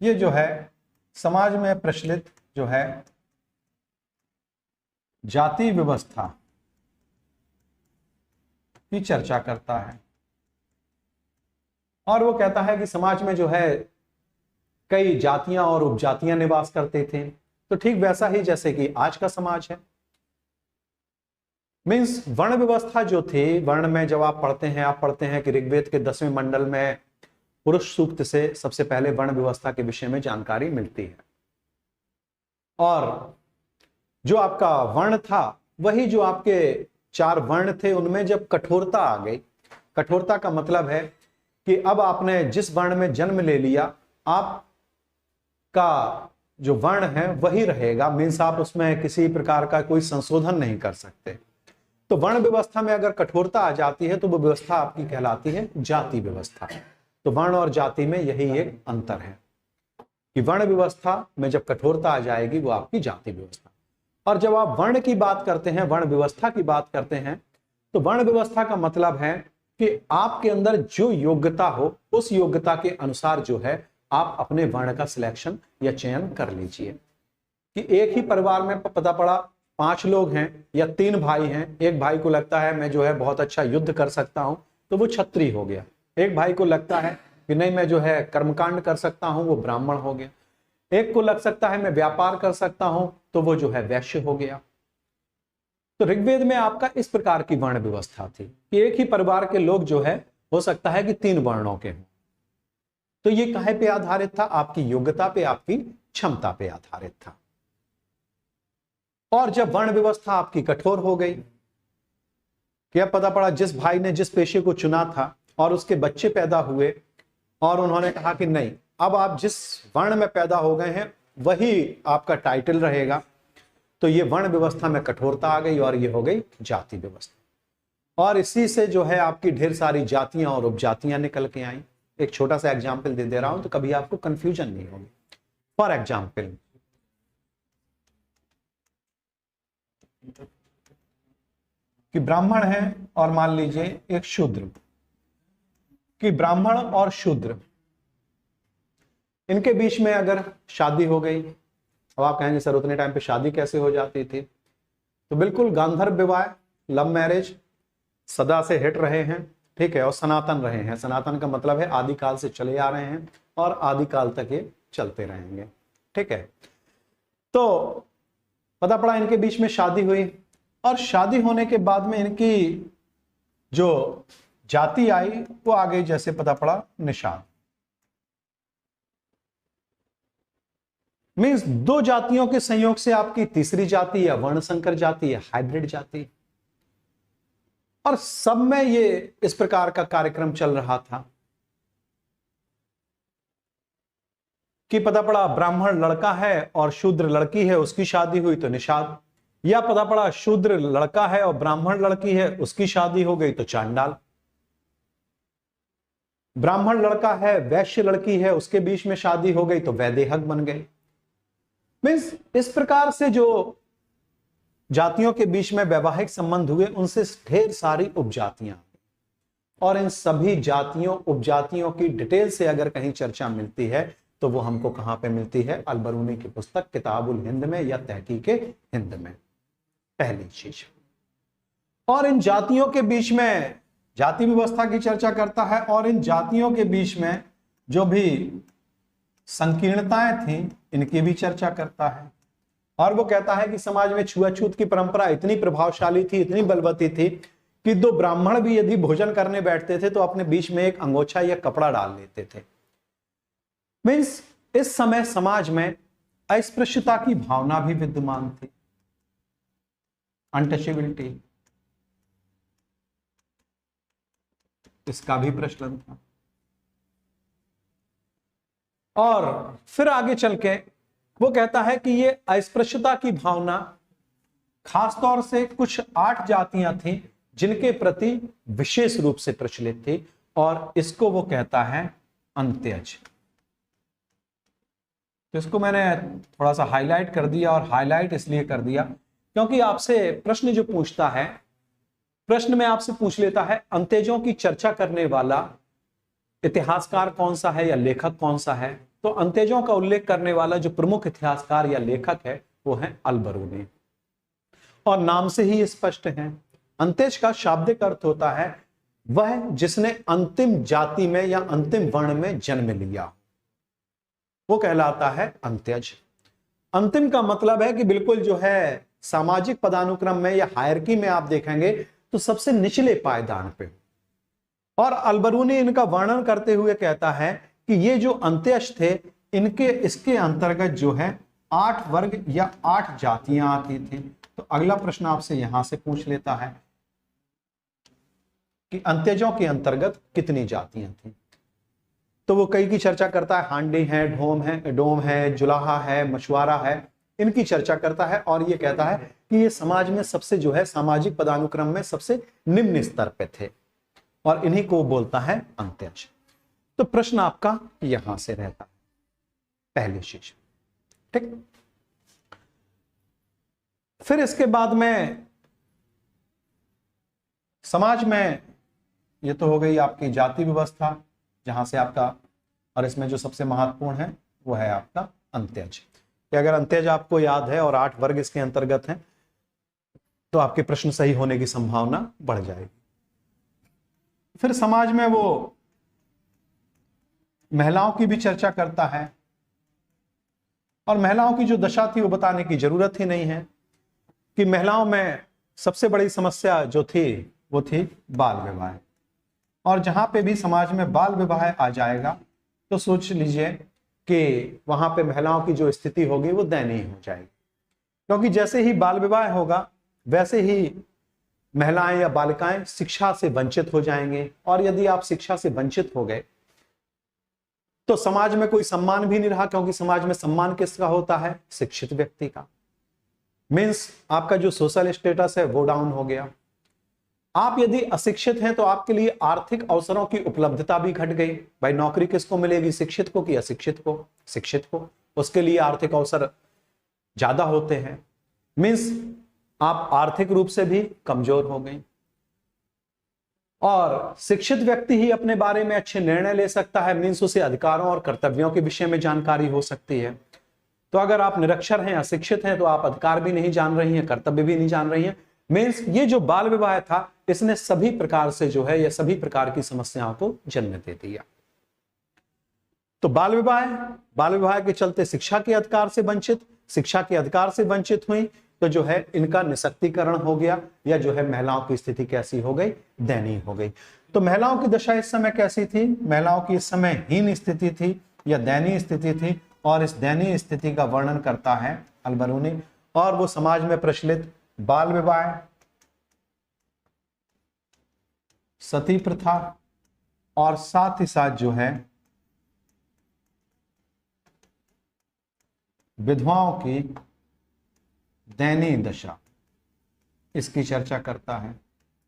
ये जो है समाज में प्रचलित जो है जाति व्यवस्था की चर्चा करता है। और वो कहता है कि समाज में जो है कई जातियां और उपजातियां निवास करते थे, तो ठीक वैसा ही जैसे कि आज का समाज है। मीन्स वर्ण व्यवस्था जो थी, वर्ण में जब आप पढ़ते हैं कि ऋग्वेद के 10वें मंडल में पुरुष सूक्त से सबसे पहले वर्ण व्यवस्था के विषय में जानकारी मिलती है। और जो आपका वर्ण था, वही जो आपके 4 वर्ण थे, उनमें जब कठोरता आ गई, कठोरता का मतलब है कि अब आपने जिस वर्ण में जन्म ले लिया, आपका जो वर्ण है वही रहेगा। मीन्स आप उसमें किसी प्रकार का कोई संशोधन नहीं कर सकते। तो वर्ण व्यवस्था में अगर कठोरता आ जाती है तो वो व्यवस्था आपकी कहलाती है जाति व्यवस्था। तो वर्ण और जाति में यही एक अंतर है कि वर्ण व्यवस्था में जब कठोरता आ जाएगी वो आपकी जाति व्यवस्था। और जब आप वर्ण की बात करते हैं, वर्ण व्यवस्था की बात करते हैं, तो वर्ण व्यवस्था का मतलब है कि आपके अंदर जो योग्यता हो, उस योग्यता के अनुसार जो है आप अपने वर्ण का सिलेक्शन या चयन कर लीजिए। कि एक ही परिवार में पता पड़ा 5 लोग हैं या 3 भाई हैं, एक भाई को लगता है मैं जो है बहुत अच्छा युद्ध कर सकता हूं, तो वो क्षत्रिय हो गया। एक भाई को लगता है कि नहीं मैं जो है कर्मकांड कर सकता हूं, वो ब्राह्मण हो गया। एक को लग सकता है मैं व्यापार कर सकता हूं, तो वो जो है वैश्य हो गया। तो ऋग्वेद में आपका इस प्रकार की वर्ण व्यवस्था थी कि एक ही परिवार के लोग जो है हो सकता है कि 3 वर्णों के हों। तो ये काहे पे आधारित था? आपकी योग्यता पे, आपकी क्षमता पे आधारित था। और जब वर्ण व्यवस्था आपकी कठोर हो गई, कि अब पता पड़ा जिस भाई ने जिस पेशे को चुना था और उसके बच्चे पैदा हुए और उन्होंने कहा कि नहीं, अब आप जिस वर्ण में पैदा हो गए हैं वही आपका टाइटल रहेगा, तो ये वर्ण व्यवस्था में कठोरता आ गई और ये हो गई जाति व्यवस्था। और इसी से जो है आपकी ढेर सारी जातियां और उपजातियां निकल के आई। एक छोटा सा एग्जाम्पल दे रहा हूं तो कभी आपको कंफ्यूजन नहीं होगी। फॉर एग्जाम्पल, कि ब्राह्मण है और मान लीजिए एक शूद्र, कि ब्राह्मण और शूद्र इनके बीच में अगर शादी हो गई, अब आप कहेंगे सर उतने टाइम पे शादी कैसे हो जाती थी? तो बिल्कुल गांधर्व विवाह, लव मैरिज सदा से हिट रहे हैं, ठीक है, और सनातन रहे हैं। सनातन का मतलब है आदिकाल से चले आ रहे हैं और आदिकाल तक ये चलते रहेंगे, ठीक है। तो पता पड़ा इनके बीच में शादी हुई और शादी होने के बाद में इनकी जो जाति आई वो आ गई, जैसे पता पड़ा निषाद। मीन्स दो जातियों के संयोग से आपकी तीसरी जाति या वर्ण संकर जाति या हाइब्रिड जाति। और सब में ये इस प्रकार का कार्यक्रम चल रहा था कि पता पड़ा ब्राह्मण लड़का है और शूद्र लड़की है, उसकी शादी हुई तो निषाद, या पता पड़ा शूद्र लड़का है और ब्राह्मण लड़की है, उसकी शादी हो गई तो चांडाल। ब्राह्मण लड़का है, वैश्य लड़की है, उसके बीच में शादी हो गई तो वैदेहक बन गई। मीन्स इस प्रकार से जो जातियों के बीच में वैवाहिक संबंध हुए उनसे ढेर सारी उपजातियां, और इन सभी जातियों उपजातियों की डिटेल से अगर कहीं चर्चा मिलती है तो वो हमको कहां पे मिलती है? अलबरूनी की पुस्तक किताबुल हिंद में या तहकीके हिंद में, पहली चीज। और इन जातियों के बीच में जाति व्यवस्था की चर्चा करता है और इन जातियों के बीच में जो भी संकीर्णताएं थी इनकी भी चर्चा करता है। और वो कहता है कि समाज में छुआछूत की परंपरा इतनी प्रभावशाली थी, इतनी बलवती थी कि दो ब्राह्मण भी यदि भोजन करने बैठते थे तो अपने बीच में एक अंगोछा या कपड़ा डाल लेते थे। मीन्स इस समय समाज में अस्पृश्यता की भावना भी विद्यमान थी, अनटचेबिलिटी, इसका भी प्रचलन था। और फिर आगे चल के वो कहता है कि ये अस्पृश्यता की भावना खासतौर से कुछ 8 जातियां थी जिनके प्रति विशेष रूप से प्रचलित थी, और इसको वो कहता है अंत्यज। तो इसको मैंने थोड़ा सा हाईलाइट कर दिया, और हाईलाइट इसलिए कर दिया क्योंकि आपसे प्रश्न जो पूछता है, प्रश्न में आपसे पूछ लेता है अंत्यजों की चर्चा करने वाला इतिहासकार कौन सा है या लेखक कौन सा है, तो अंत्यजों का उल्लेख करने वाला जो प्रमुख इतिहासकार या लेखक है वो है अलबरूनी। और नाम से ही स्पष्ट है, अंत्यज का शाब्दिक अर्थ होता है वह जिसने अंतिम जाति में या अंतिम वर्ण में जन्म लिया, वो कहलाता है अंत्यज। अंतिम का मतलब है कि बिल्कुल जो है सामाजिक पदानुक्रम में या हायरकी में आप देखेंगे तो सबसे निचले पायदान पे। और अलबरूनी इनका वर्णन करते हुए कहता है कि ये जो अंत्यज थे इसके अंतर्गत जो है 8 वर्ग या 8 जातियां आती थी। तो अगला प्रश्न आपसे यहां से पूछ लेता है कि अंत्यजों के अंतर्गत कितनी जातियां थी। तो वो कई की चर्चा करता है, हांडी है, डोम है, जुलाहा है, मछुआरा है, इनकी चर्चा करता है और ये कहता है कि ये समाज में सबसे जो है सामाजिक पदानुक्रम में सबसे निम्न स्तर पे थे और इन्हीं को बोलता है अंत्यज। तो प्रश्न आपका यहां से रहता है, पहली चीज, ठीक। फिर इसके बाद में समाज में ये तो हो गई आपकी जाति व्यवस्था जहां से आपका, और इसमें जो सबसे महत्वपूर्ण है वो है आपका अंत्यज। अगर अंत्यज आपको याद है और 8 वर्ग इसके अंतर्गत हैं तो आपके प्रश्न सही होने की संभावना बढ़ जाएगी। फिर समाज में वो महिलाओं की भी चर्चा करता है और महिलाओं की जो दशा थी वो बताने की जरूरत ही नहीं है कि महिलाओं में सबसे बड़ी समस्या जो थी वो थी बाल विवाह। और जहां पे भी समाज में बाल विवाह आ जाएगा तो सोच लीजिए कि वहां पे महिलाओं की जो स्थिति होगी वो दयनीय हो जाएगी, क्योंकि जैसे ही बाल विवाह होगा वैसे ही महिलाएं या बालिकाएं शिक्षा से वंचित हो जाएंगे, और यदि आप शिक्षा से वंचित हो गए तो समाज में कोई सम्मान भी नहीं रहा, क्योंकि समाज में सम्मान किसका होता है? शिक्षित व्यक्ति का। मीन्स आपका जो सोशल स्टेटस है वो डाउन हो गया। आप यदि अशिक्षित हैं तो आपके लिए आर्थिक अवसरों की उपलब्धता भी घट गई। भाई नौकरी किसको मिलेगी, शिक्षित को कि अशिक्षित को? शिक्षित को। उसके लिए आर्थिक अवसर ज्यादा होते हैं। मीन्स आप आर्थिक रूप से भी कमजोर हो गए। और शिक्षित व्यक्ति ही अपने बारे में अच्छे निर्णय ले सकता है। मीन्स उसे अधिकारों और कर्तव्यों के विषय में जानकारी हो सकती है। तो अगर आप निरक्षर हैं, अशिक्षित हैं, तो आप अधिकार भी नहीं जान रही हैं, कर्तव्य भी नहीं जान रही हैं। मीन्स ये जो बाल विवाह था इसने सभी प्रकार से जो है, या सभी प्रकार की समस्याओं को जन्म दे दिया। तो बाल विवाह के चलते शिक्षा के अधिकार से वंचित हुई, तो जो है इनका निशक्तिकरण हो गया, या जो है महिलाओं की स्थिति कैसी हो गई? दयनीय हो गई। तो महिलाओं की दशा इस समय कैसी थी? महिलाओं की इस समय हीन स्थिति थी या दयनीय स्थिति थी, और इस दयनीय स्थिति का वर्णन करता है अलबरूनी। और वो समाज में प्रचलित बाल विवाह, सती प्रथा, और साथ ही साथ जो है विधवाओं की दयनीय दशा, इसकी चर्चा करता है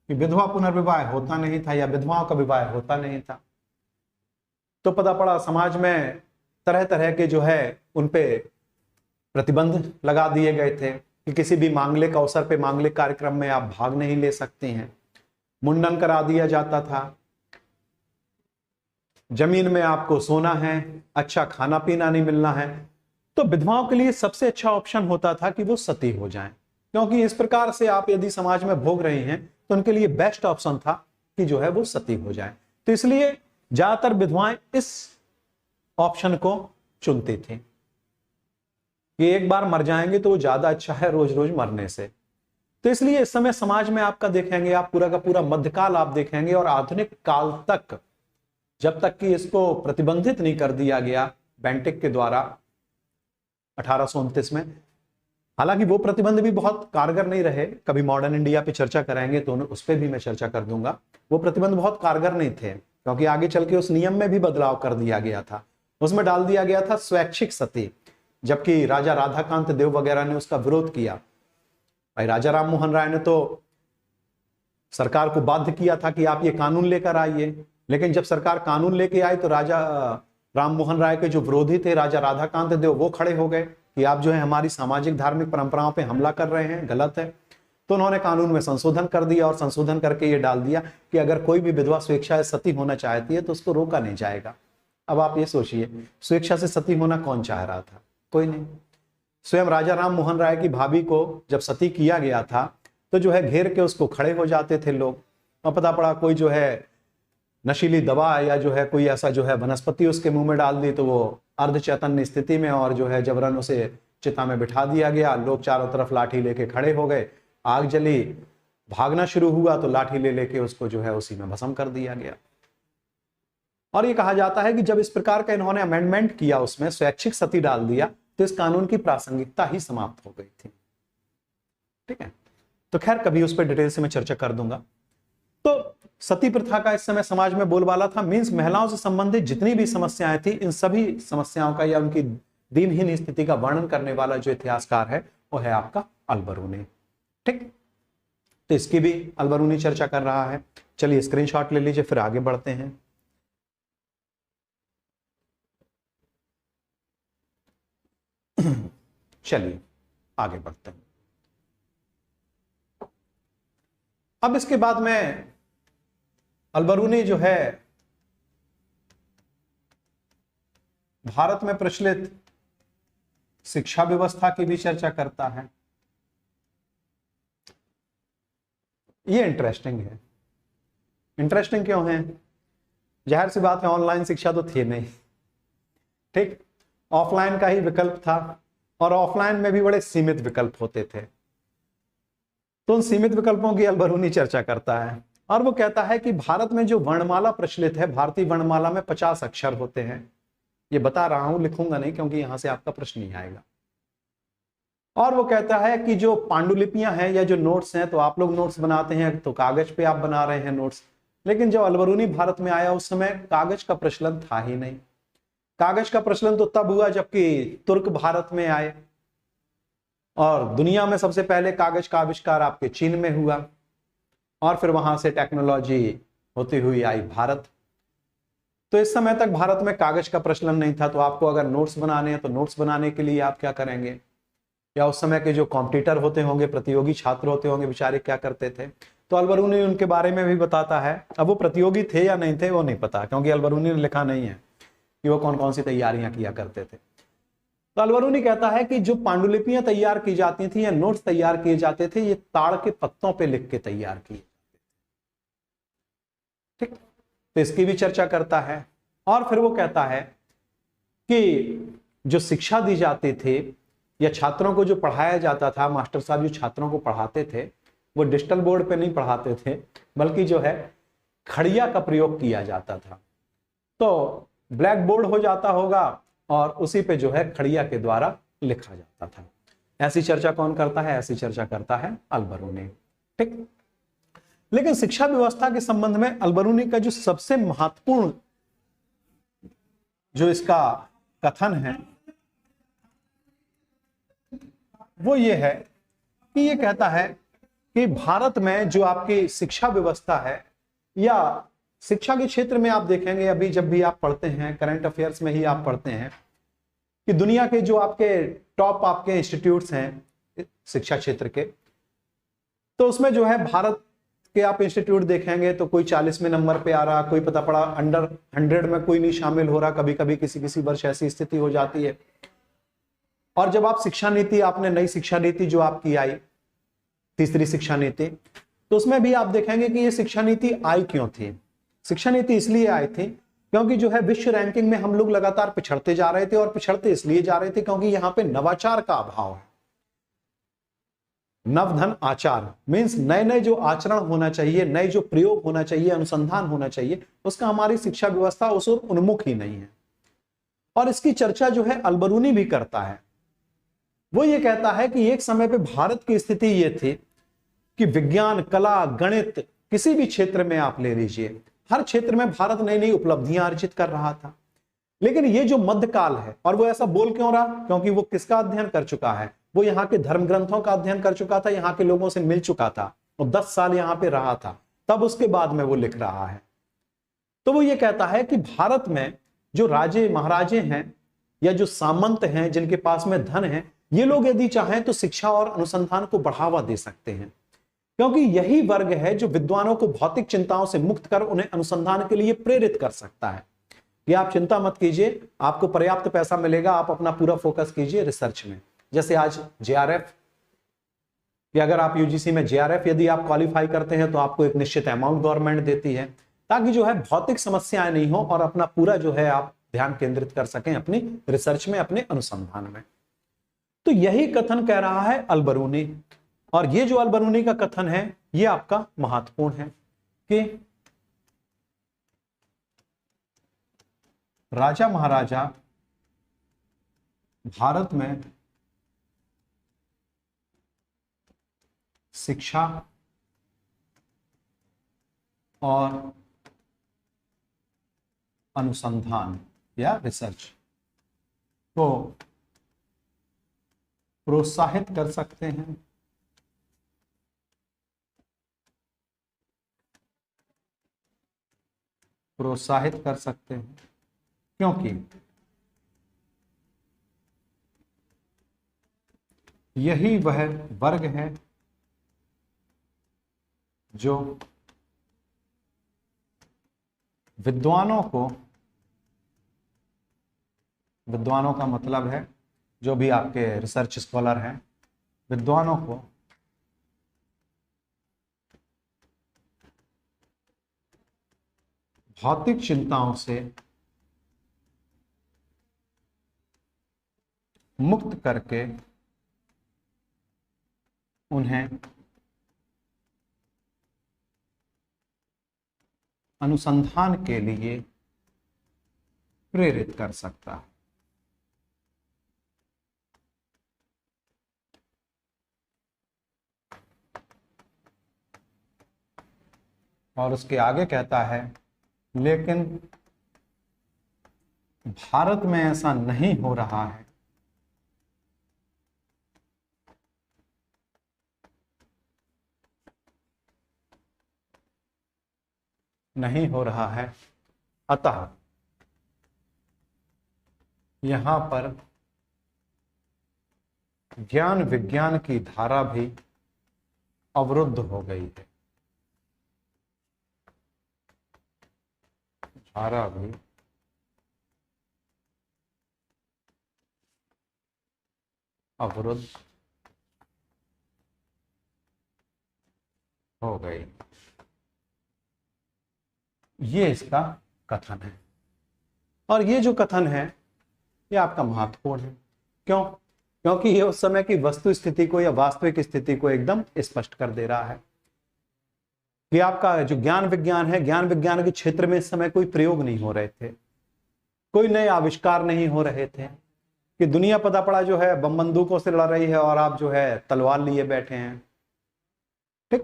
कि विधवा पुनर्विवाह होता नहीं था, या विधवाओं का विवाह होता नहीं था। तो पता पड़ा समाज में तरह तरह के जो है उन पे प्रतिबंध लगा दिए गए थे कि किसी भी मांगलिक अवसर पे, मांगलिक कार्यक्रम में आप भाग नहीं ले सकती हैं। मुंडन करा दिया जाता था, जमीन में आपको सोना है, अच्छा खाना पीना नहीं मिलना है। तो विधवाओं के लिए सबसे अच्छा ऑप्शन होता था कि वो सती हो जाएं, क्योंकि इस प्रकार से आप यदि समाज में भोग रही हैं तो उनके लिए बेस्ट ऑप्शन था कि जो है वो सती हो जाएं। तो इसलिए ज्यादातर विधवाएं इस ऑप्शन को चुनती थी कि एक बार मर जाएंगे तो वो ज्यादा अच्छा है रोज रोज मरने से। तो इसलिए इस समय समाज में आपका देखेंगे, आप पूरा का पूरा मध्यकाल आप देखेंगे, और आधुनिक काल तक, जब तक कि इसको प्रतिबंधित नहीं कर दिया गया बेंटिक के द्वारा 1829 में। हालांकि वो प्रतिबंध भी बहुत कारगर नहीं रहे, कभी मॉडर्न इंडिया पे चर्चा कराएंगे तो उस पर भी मैं चर्चा कर दूंगा। वो प्रतिबंध बहुत कारगर नहीं थे, क्योंकि आगे चल के उस नियम में भी बदलाव कर दिया गया था। उसमें डाल दिया गया था स्वैच्छिक सती, जबकि राजा राधाकांत देव वगैरह ने उसका विरोध किया। भाई राजा राम मोहन राय ने तो सरकार को बाध्य किया था कि आप ये कानून लेकर आइए, लेकिन जब सरकार कानून लेके आई तो राजा राम मोहन राय के जो विरोधी थे राजा राधाकांत देव, वो खड़े हो गए कि आप जो है हमारी सामाजिक धार्मिक परंपराओं पे हमला कर रहे हैं, गलत है। तो उन्होंने कानून में संशोधन कर दिया, और संशोधन करके ये डाल दिया कि अगर कोई भी विधवा स्वेच्छा से सती होना चाहती है तो उसको रोका नहीं जाएगा। अब आप ये सोचिए, स्वेच्छा से सती होना कौन चाह रहा था? कोई नहीं। स्वयं राजा राम मोहन राय की भाभी को जब सती किया गया था तो जो है घेर के उसको खड़े हो जाते थे लोग, और पता पड़ा कोई जो है नशीली दवा या जो है कोई ऐसा जो है वनस्पति उसके मुंह में डाल दी, तो वो अर्ध चैतन्य स्थिति में और जो है जबरन उसे चिता में बिठा दिया गया। लोग चारों तरफ लाठी लेके खड़े हो गए, आग जली, भागना शुरू हुआ तो लाठी ले लेके उसको जो है उसी में भस्म कर दिया गया। और ये कहा जाता है कि जब इस प्रकार का इन्होंने अमेंडमेंट किया, उसमें स्वैच्छिक सती डाल दिया, तो इस कानून की प्रासंगिकता ही समाप्त हो गई थी। ठीक है, तो खैर कभी उस पर डिटेल से मैं चर्चा कर दूंगा। तो सती प्रथा का इस समय समाज में बोलबाला था। मींस महिलाओं से संबंधित जितनी भी समस्याएं थी, इन सभी समस्याओं का या उनकी दीनहीन स्थिति का वर्णन करने वाला जो इतिहासकार है वो है आपका अलबरूनी। ठीक, तो इसकी भी अलबरूनी चर्चा कर रहा है। चलिए स्क्रीनशॉट ले लीजिए, फिर आगे बढ़ते हैं। चलिए आगे बढ़ते हैं। अब इसके बाद में अलबरूनी जो है भारत में प्रचलित शिक्षा व्यवस्था की भी चर्चा करता है। ये इंटरेस्टिंग है। इंटरेस्टिंग क्यों है? जाहिर सी बात है, ऑनलाइन शिक्षा तो थी नहीं। ठीक, ऑफलाइन का ही विकल्प था, और ऑफलाइन में भी बड़े सीमित विकल्प होते थे। तो उन सीमित विकल्पों की अलबरूनी चर्चा करता है, और वो कहता है कि भारत में जो वर्णमाला प्रचलित है, भारतीय वर्णमाला में 50 अक्षर होते हैं। ये बता रहा हूं, लिखूंगा नहीं क्योंकि यहां से आपका प्रश्न नहीं आएगा। और वो कहता है कि जो पांडुलिपियां हैं या जो नोट्स हैं, तो आप लोग नोट्स बनाते हैं तो कागज पे आप बना रहे हैं नोट्स, लेकिन जब अलबरूनी भारत में आया उस समय कागज का प्रचलन था ही नहीं। कागज का प्रचलन तो तब हुआ जबकि तुर्क भारत में आए, और दुनिया में सबसे पहले कागज का आविष्कार आपके चीन में हुआ, और फिर वहां से टेक्नोलॉजी होती हुई आई भारत। तो इस समय तक भारत में कागज का प्रचलन नहीं था। तो आपको अगर नोट्स बनाने हैं तो नोट्स बनाने के लिए आप क्या करेंगे, या उस समय के जो कॉम्पिटिटर होते होंगे, प्रतियोगी छात्र होते होंगे, बेचारे क्या करते थे। तो अलबरूनी उनके बारे में भी बताता है। अब वो प्रतियोगी थे या नहीं थे वो नहीं पता, क्योंकि अलबरूनी ने लिखा नहीं है कि वो कौन कौन सी तैयारियां किया करते थे। तो अलबरूनी कहता है कि जो पांडुलिपियां तैयार की जाती थी या नोट्स तैयार किए जाते थे, ये ताड़ के पत्तों पे लिख के तैयार किए, ठीक। तो इसकी भी चर्चा करता है। और फिर वो कहता है कि जो शिक्षा दी जाती थी या छात्रों को जो पढ़ाया जाता था, मास्टर साहब जो छात्रों को पढ़ाते थे वो डिजिटल बोर्ड पे नहीं पढ़ाते थे, बल्कि जो है खड़िया का प्रयोग किया जाता था। तो ब्लैक बोर्ड हो जाता होगा और उसी पे जो है खड़िया के द्वारा लिखा जाता था। ऐसी चर्चा कौन करता है, ऐसी चर्चा करता है अलबरूनी, ठीक। लेकिन शिक्षा व्यवस्था के संबंध में अलबरूनी का जो सबसे महत्वपूर्ण जो इसका कथन है वो ये है कि ये कहता है कि भारत में जो आपकी शिक्षा व्यवस्था है, या शिक्षा के क्षेत्र में आप देखेंगे, अभी जब भी आप पढ़ते हैं करंट अफेयर्स में ही आप पढ़ते हैं कि दुनिया के जो आपके टॉप आपके इंस्टीट्यूट्स हैं शिक्षा क्षेत्र के, तो उसमें जो है भारत के आप इंस्टीट्यूट देखेंगे तो कोई 40वें नंबर पे आ रहा, कोई पता पड़ा अंडर 100 में कोई नहीं शामिल हो रहा, कभी कभी किसी किसी वर्ष ऐसी स्थिति हो जाती है। और जब आप शिक्षा नीति, आपने नई शिक्षा नीति जो आपकी आई, तीसरी शिक्षा नीति, तो उसमें भी आप देखेंगे कि ये शिक्षा नीति आई क्यों थी। शिक्षा नीति इसलिए आई थी क्योंकि जो है विश्व रैंकिंग में हम लोग लगातार पिछड़ते जा रहे थे, और पिछड़ते इसलिए जा रहे थे क्योंकि यहाँ पे नवाचार का अभाव है। नवधन आचार मीन्स नए नए जो आचरण होना चाहिए, नए जो प्रयोग होना चाहिए, अनुसंधान होना चाहिए, उसका हमारी शिक्षा व्यवस्था उस ओर उन्मुख ही नहीं है। और इसकी चर्चा जो है अलबरूनी भी करता है। वो ये कहता है कि एक समय पे भारत की स्थिति ये थी कि विज्ञान, कला, गणित, किसी भी क्षेत्र में आप ले लीजिए, हर क्षेत्र में भारत नई नई उपलब्धियां अर्जित कर रहा था। लेकिन ये जो मध्यकाल है, और वो ऐसा बोल क्यों रहा, क्योंकि वो किसका अध्ययन कर चुका है, वो यहाँ के धर्म ग्रंथों का अध्ययन कर चुका था, यहाँ के लोगों से मिल चुका था, और 10 साल यहाँ पे रहा था, तब उसके बाद में वो लिख रहा है। तो वो ये कहता है कि भारत में जो राजे महाराजे हैं या जो सामंत हैं जिनके पास में धन है, ये लोग यदि चाहें तो शिक्षा और अनुसंधान को बढ़ावा दे सकते हैं, क्योंकि यही वर्ग है जो विद्वानों को भौतिक चिंताओं से मुक्त कर उन्हें अनुसंधान के लिए प्रेरित कर सकता है कि आप चिंता मत कीजिए, आपको पर्याप्त पैसा मिलेगा, आप अपना पूरा फोकस कीजिए रिसर्च में। जैसे आज जेआरएफ, कि अगर आप यूजीसी में जेआरएफ यदि आप क्वालिफाई करते हैं तो आपको एक निश्चित अमाउंट गवर्नमेंट देती है, ताकि जो है भौतिक समस्याएं नहीं हो और अपना पूरा जो है आप ध्यान केंद्रित कर सकें अपनी रिसर्च में, अपने अनुसंधान में। तो यही कथन कह रहा है अलबरूनी, और ये जो अलबरूनी का कथन है ये आपका महत्वपूर्ण है कि राजा महाराजा भारत में शिक्षा और अनुसंधान या रिसर्च को प्रोत्साहित कर सकते हैं, प्रोत्साहित कर सकते हैं, क्योंकि यही वह वर्ग है जो विद्वानों को, विद्वानों का मतलब है जो भी आपके रिसर्च स्कॉलर हैं, विद्वानों को भौतिक चिंताओं से मुक्त करके उन्हें अनुसंधान के लिए प्रेरित कर सकता है। और उसके आगे कहता है लेकिन भारत में ऐसा नहीं हो रहा है। नहीं हो रहा है, अतः यहां पर ज्ञान विज्ञान की धारा भी अवरुद्ध हो गई है। धारा भी अवरुद्ध हो गई। ये इसका कथन है, और ये जो कथन है ये आपका महत्वपूर्ण है। क्यों? क्योंकि ये उस समय की वस्तु स्थिति को या वास्तविक स्थिति को एकदम स्पष्ट कर दे रहा है कि आपका जो ज्ञान विज्ञान है, ज्ञान विज्ञान के क्षेत्र में इस समय कोई प्रयोग नहीं हो रहे थे, कोई नए आविष्कार नहीं हो रहे थे, कि दुनिया पता पड़ा जो है बम बंदूकों से लड़ रही है और आप जो है तलवार लिए बैठे हैं। ठीक,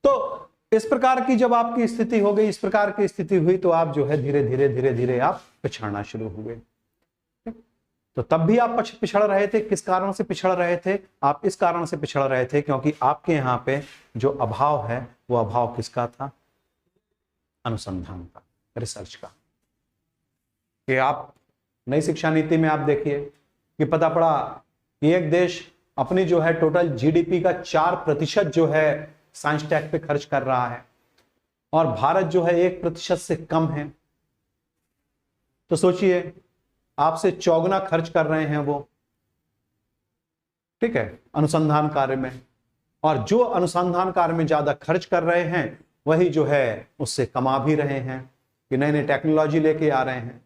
तो इस प्रकार की जब आपकी स्थिति हो गई, इस प्रकार की स्थिति हुई, तो आप जो है धीरे धीरे आप पिछड़ना शुरू हुए। तो तब भी आप पिछड़ रहे थे। किस कारण से पिछड़ रहे थे? आप इस कारण से पिछड़ रहे थे क्योंकि आपके यहाँ पे जो अभाव है वो अभाव किसका था? अनुसंधान का, रिसर्च का। कि आप नई शिक्षा नीति में आप देखिए कि पता पड़ा कि एक देश अपनी जो है टोटल जीडीपी का 4% जो है साइंस टेक पे खर्च कर रहा है, और भारत जो है 1% से कम है। तो सोचिए, आपसे चौगुना खर्च कर रहे हैं वो, ठीक है, अनुसंधान कार्य में। और जो अनुसंधान कार्य में ज्यादा खर्च कर रहे हैं वही जो है उससे कमा भी रहे हैं, कि नई नई टेक्नोलॉजी लेके आ रहे हैं।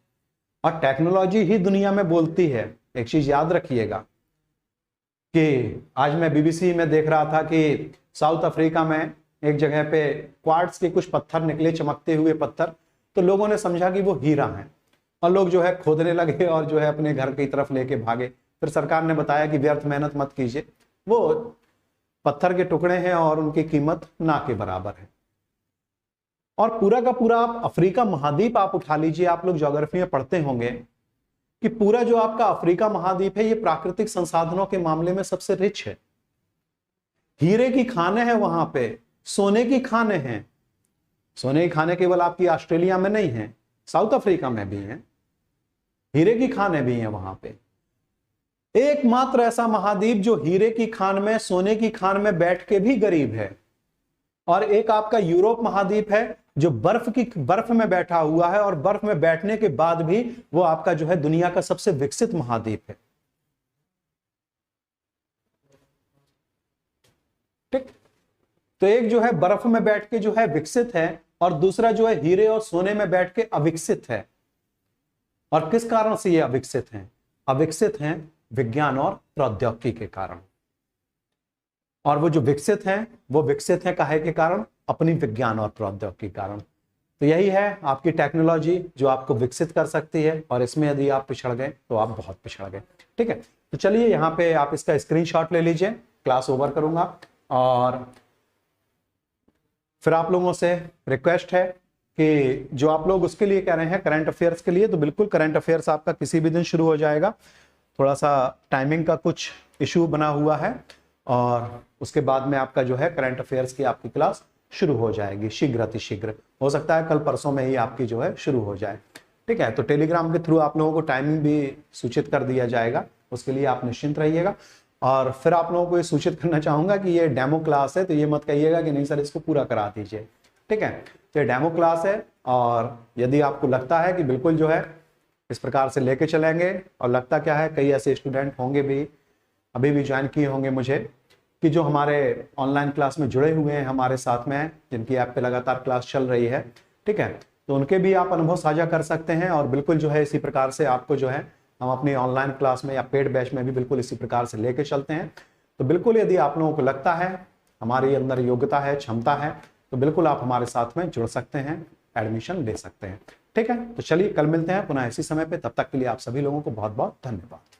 और टेक्नोलॉजी ही दुनिया में बोलती है। एक चीज याद रखिएगा कि आज मैं बीबीसी में देख रहा था कि साउथ अफ्रीका में एक जगह पे क्वार्ट्ज के कुछ पत्थर निकले, चमकते हुए पत्थर। तो लोगों ने समझा कि वो हीरा है, और लोग जो है खोदने लगे और जो है अपने घर की तरफ लेके भागे। फिर सरकार ने बताया कि व्यर्थ मेहनत मत कीजिए, वो पत्थर के टुकड़े हैं और उनकी कीमत ना के बराबर है। और पूरा का पूरा आप अफ्रीका महाद्वीप आप उठा लीजिए, आप लोग ज्योग्राफी में पढ़ते होंगे कि पूरा जो आपका अफ्रीका महाद्वीप है ये प्राकृतिक संसाधनों के मामले में सबसे रिच है। हीरे की खाने हैं वहां पे, सोने की खाने हैं। सोने की खाने केवल आपकी ऑस्ट्रेलिया में नहीं है, साउथ अफ्रीका में भी है। हीरे की खाने भी हैं वहां पे। एकमात्र ऐसा महाद्वीप जो हीरे की खान में, सोने की खान में बैठ के भी गरीब है। और एक आपका यूरोप महाद्वीप है जो बर्फ में बैठा हुआ है, और बर्फ में बैठने के बाद भी वो आपका जो है दुनिया का सबसे विकसित महाद्वीप है। ठीक, तो एक जो है बर्फ में बैठ के जो है विकसित है, और दूसरा जो है हीरे और सोने में बैठ के अविकसित है। और किस कारण से ये अविकसित हैं? अविकसित हैं विज्ञान और प्रौद्योगिकी के कारण। और वो जो विकसित हैं वो विकसित हैं काहे के कारण? अपनी विज्ञान और प्रौद्योगिकी के कारण। तो यही है आपकी टेक्नोलॉजी जो आपको विकसित कर सकती है, और इसमें यदि आप पिछड़ गए तो आप बहुत पिछड़ गए। ठीक है, तो चलिए यहाँ पे आप इसका स्क्रीनशॉट ले लीजिए। क्लास ओवर करूंगा, और फिर आप लोगों से रिक्वेस्ट है कि जो आप लोग उसके लिए कह रहे हैं करंट अफेयर्स के लिए, तो बिल्कुल करंट अफेयर्स आपका किसी भी दिन शुरू हो जाएगा। थोड़ा सा टाइमिंग का कुछ इशू बना हुआ है, और उसके बाद में आपका जो है करंट अफेयर्स की आपकी क्लास शुरू हो जाएगी शीघ्र अतिशीघ्र। हो सकता है कल परसों में ही आपकी जो है शुरू हो जाए। ठीक है, तो टेलीग्राम के थ्रू आप लोगों को टाइमिंग भी सूचित कर दिया जाएगा, उसके लिए आप निश्चिंत रहिएगा। और फिर आप लोगों को ये सूचित करना चाहूंगा कि ये डेमो क्लास है, तो ये मत कहिएगा कि नहीं सर इसको पूरा करा दीजिए। ठीक है, तो ये डेमो क्लास है, और यदि आपको लगता है कि बिल्कुल जो है इस प्रकार से लेके चलेंगे, और लगता क्या है कई ऐसे स्टूडेंट होंगे भी, अभी भी ज्वाइन किए होंगे मुझे, कि जो हमारे ऑनलाइन क्लास में जुड़े हुए हैं हमारे साथ में, जिनकी ऐप पे लगातार क्लास चल रही है। ठीक है, तो उनके भी आप अनुभव साझा कर सकते हैं, और बिल्कुल जो है इसी प्रकार से आपको जो है हम अपनी ऑनलाइन क्लास में या पेड बैच में भी बिल्कुल इसी प्रकार से लेके चलते हैं। तो बिल्कुल यदि आप लोगों को लगता है हमारे अंदर योग्यता है, क्षमता है, तो बिल्कुल आप हमारे साथ में जुड़ सकते हैं, एडमिशन ले सकते हैं। ठीक है, तो चलिए कल मिलते हैं पुनः इसी समय पे। तब तक के लिए आप सभी लोगों को बहुत बहुत धन्यवाद।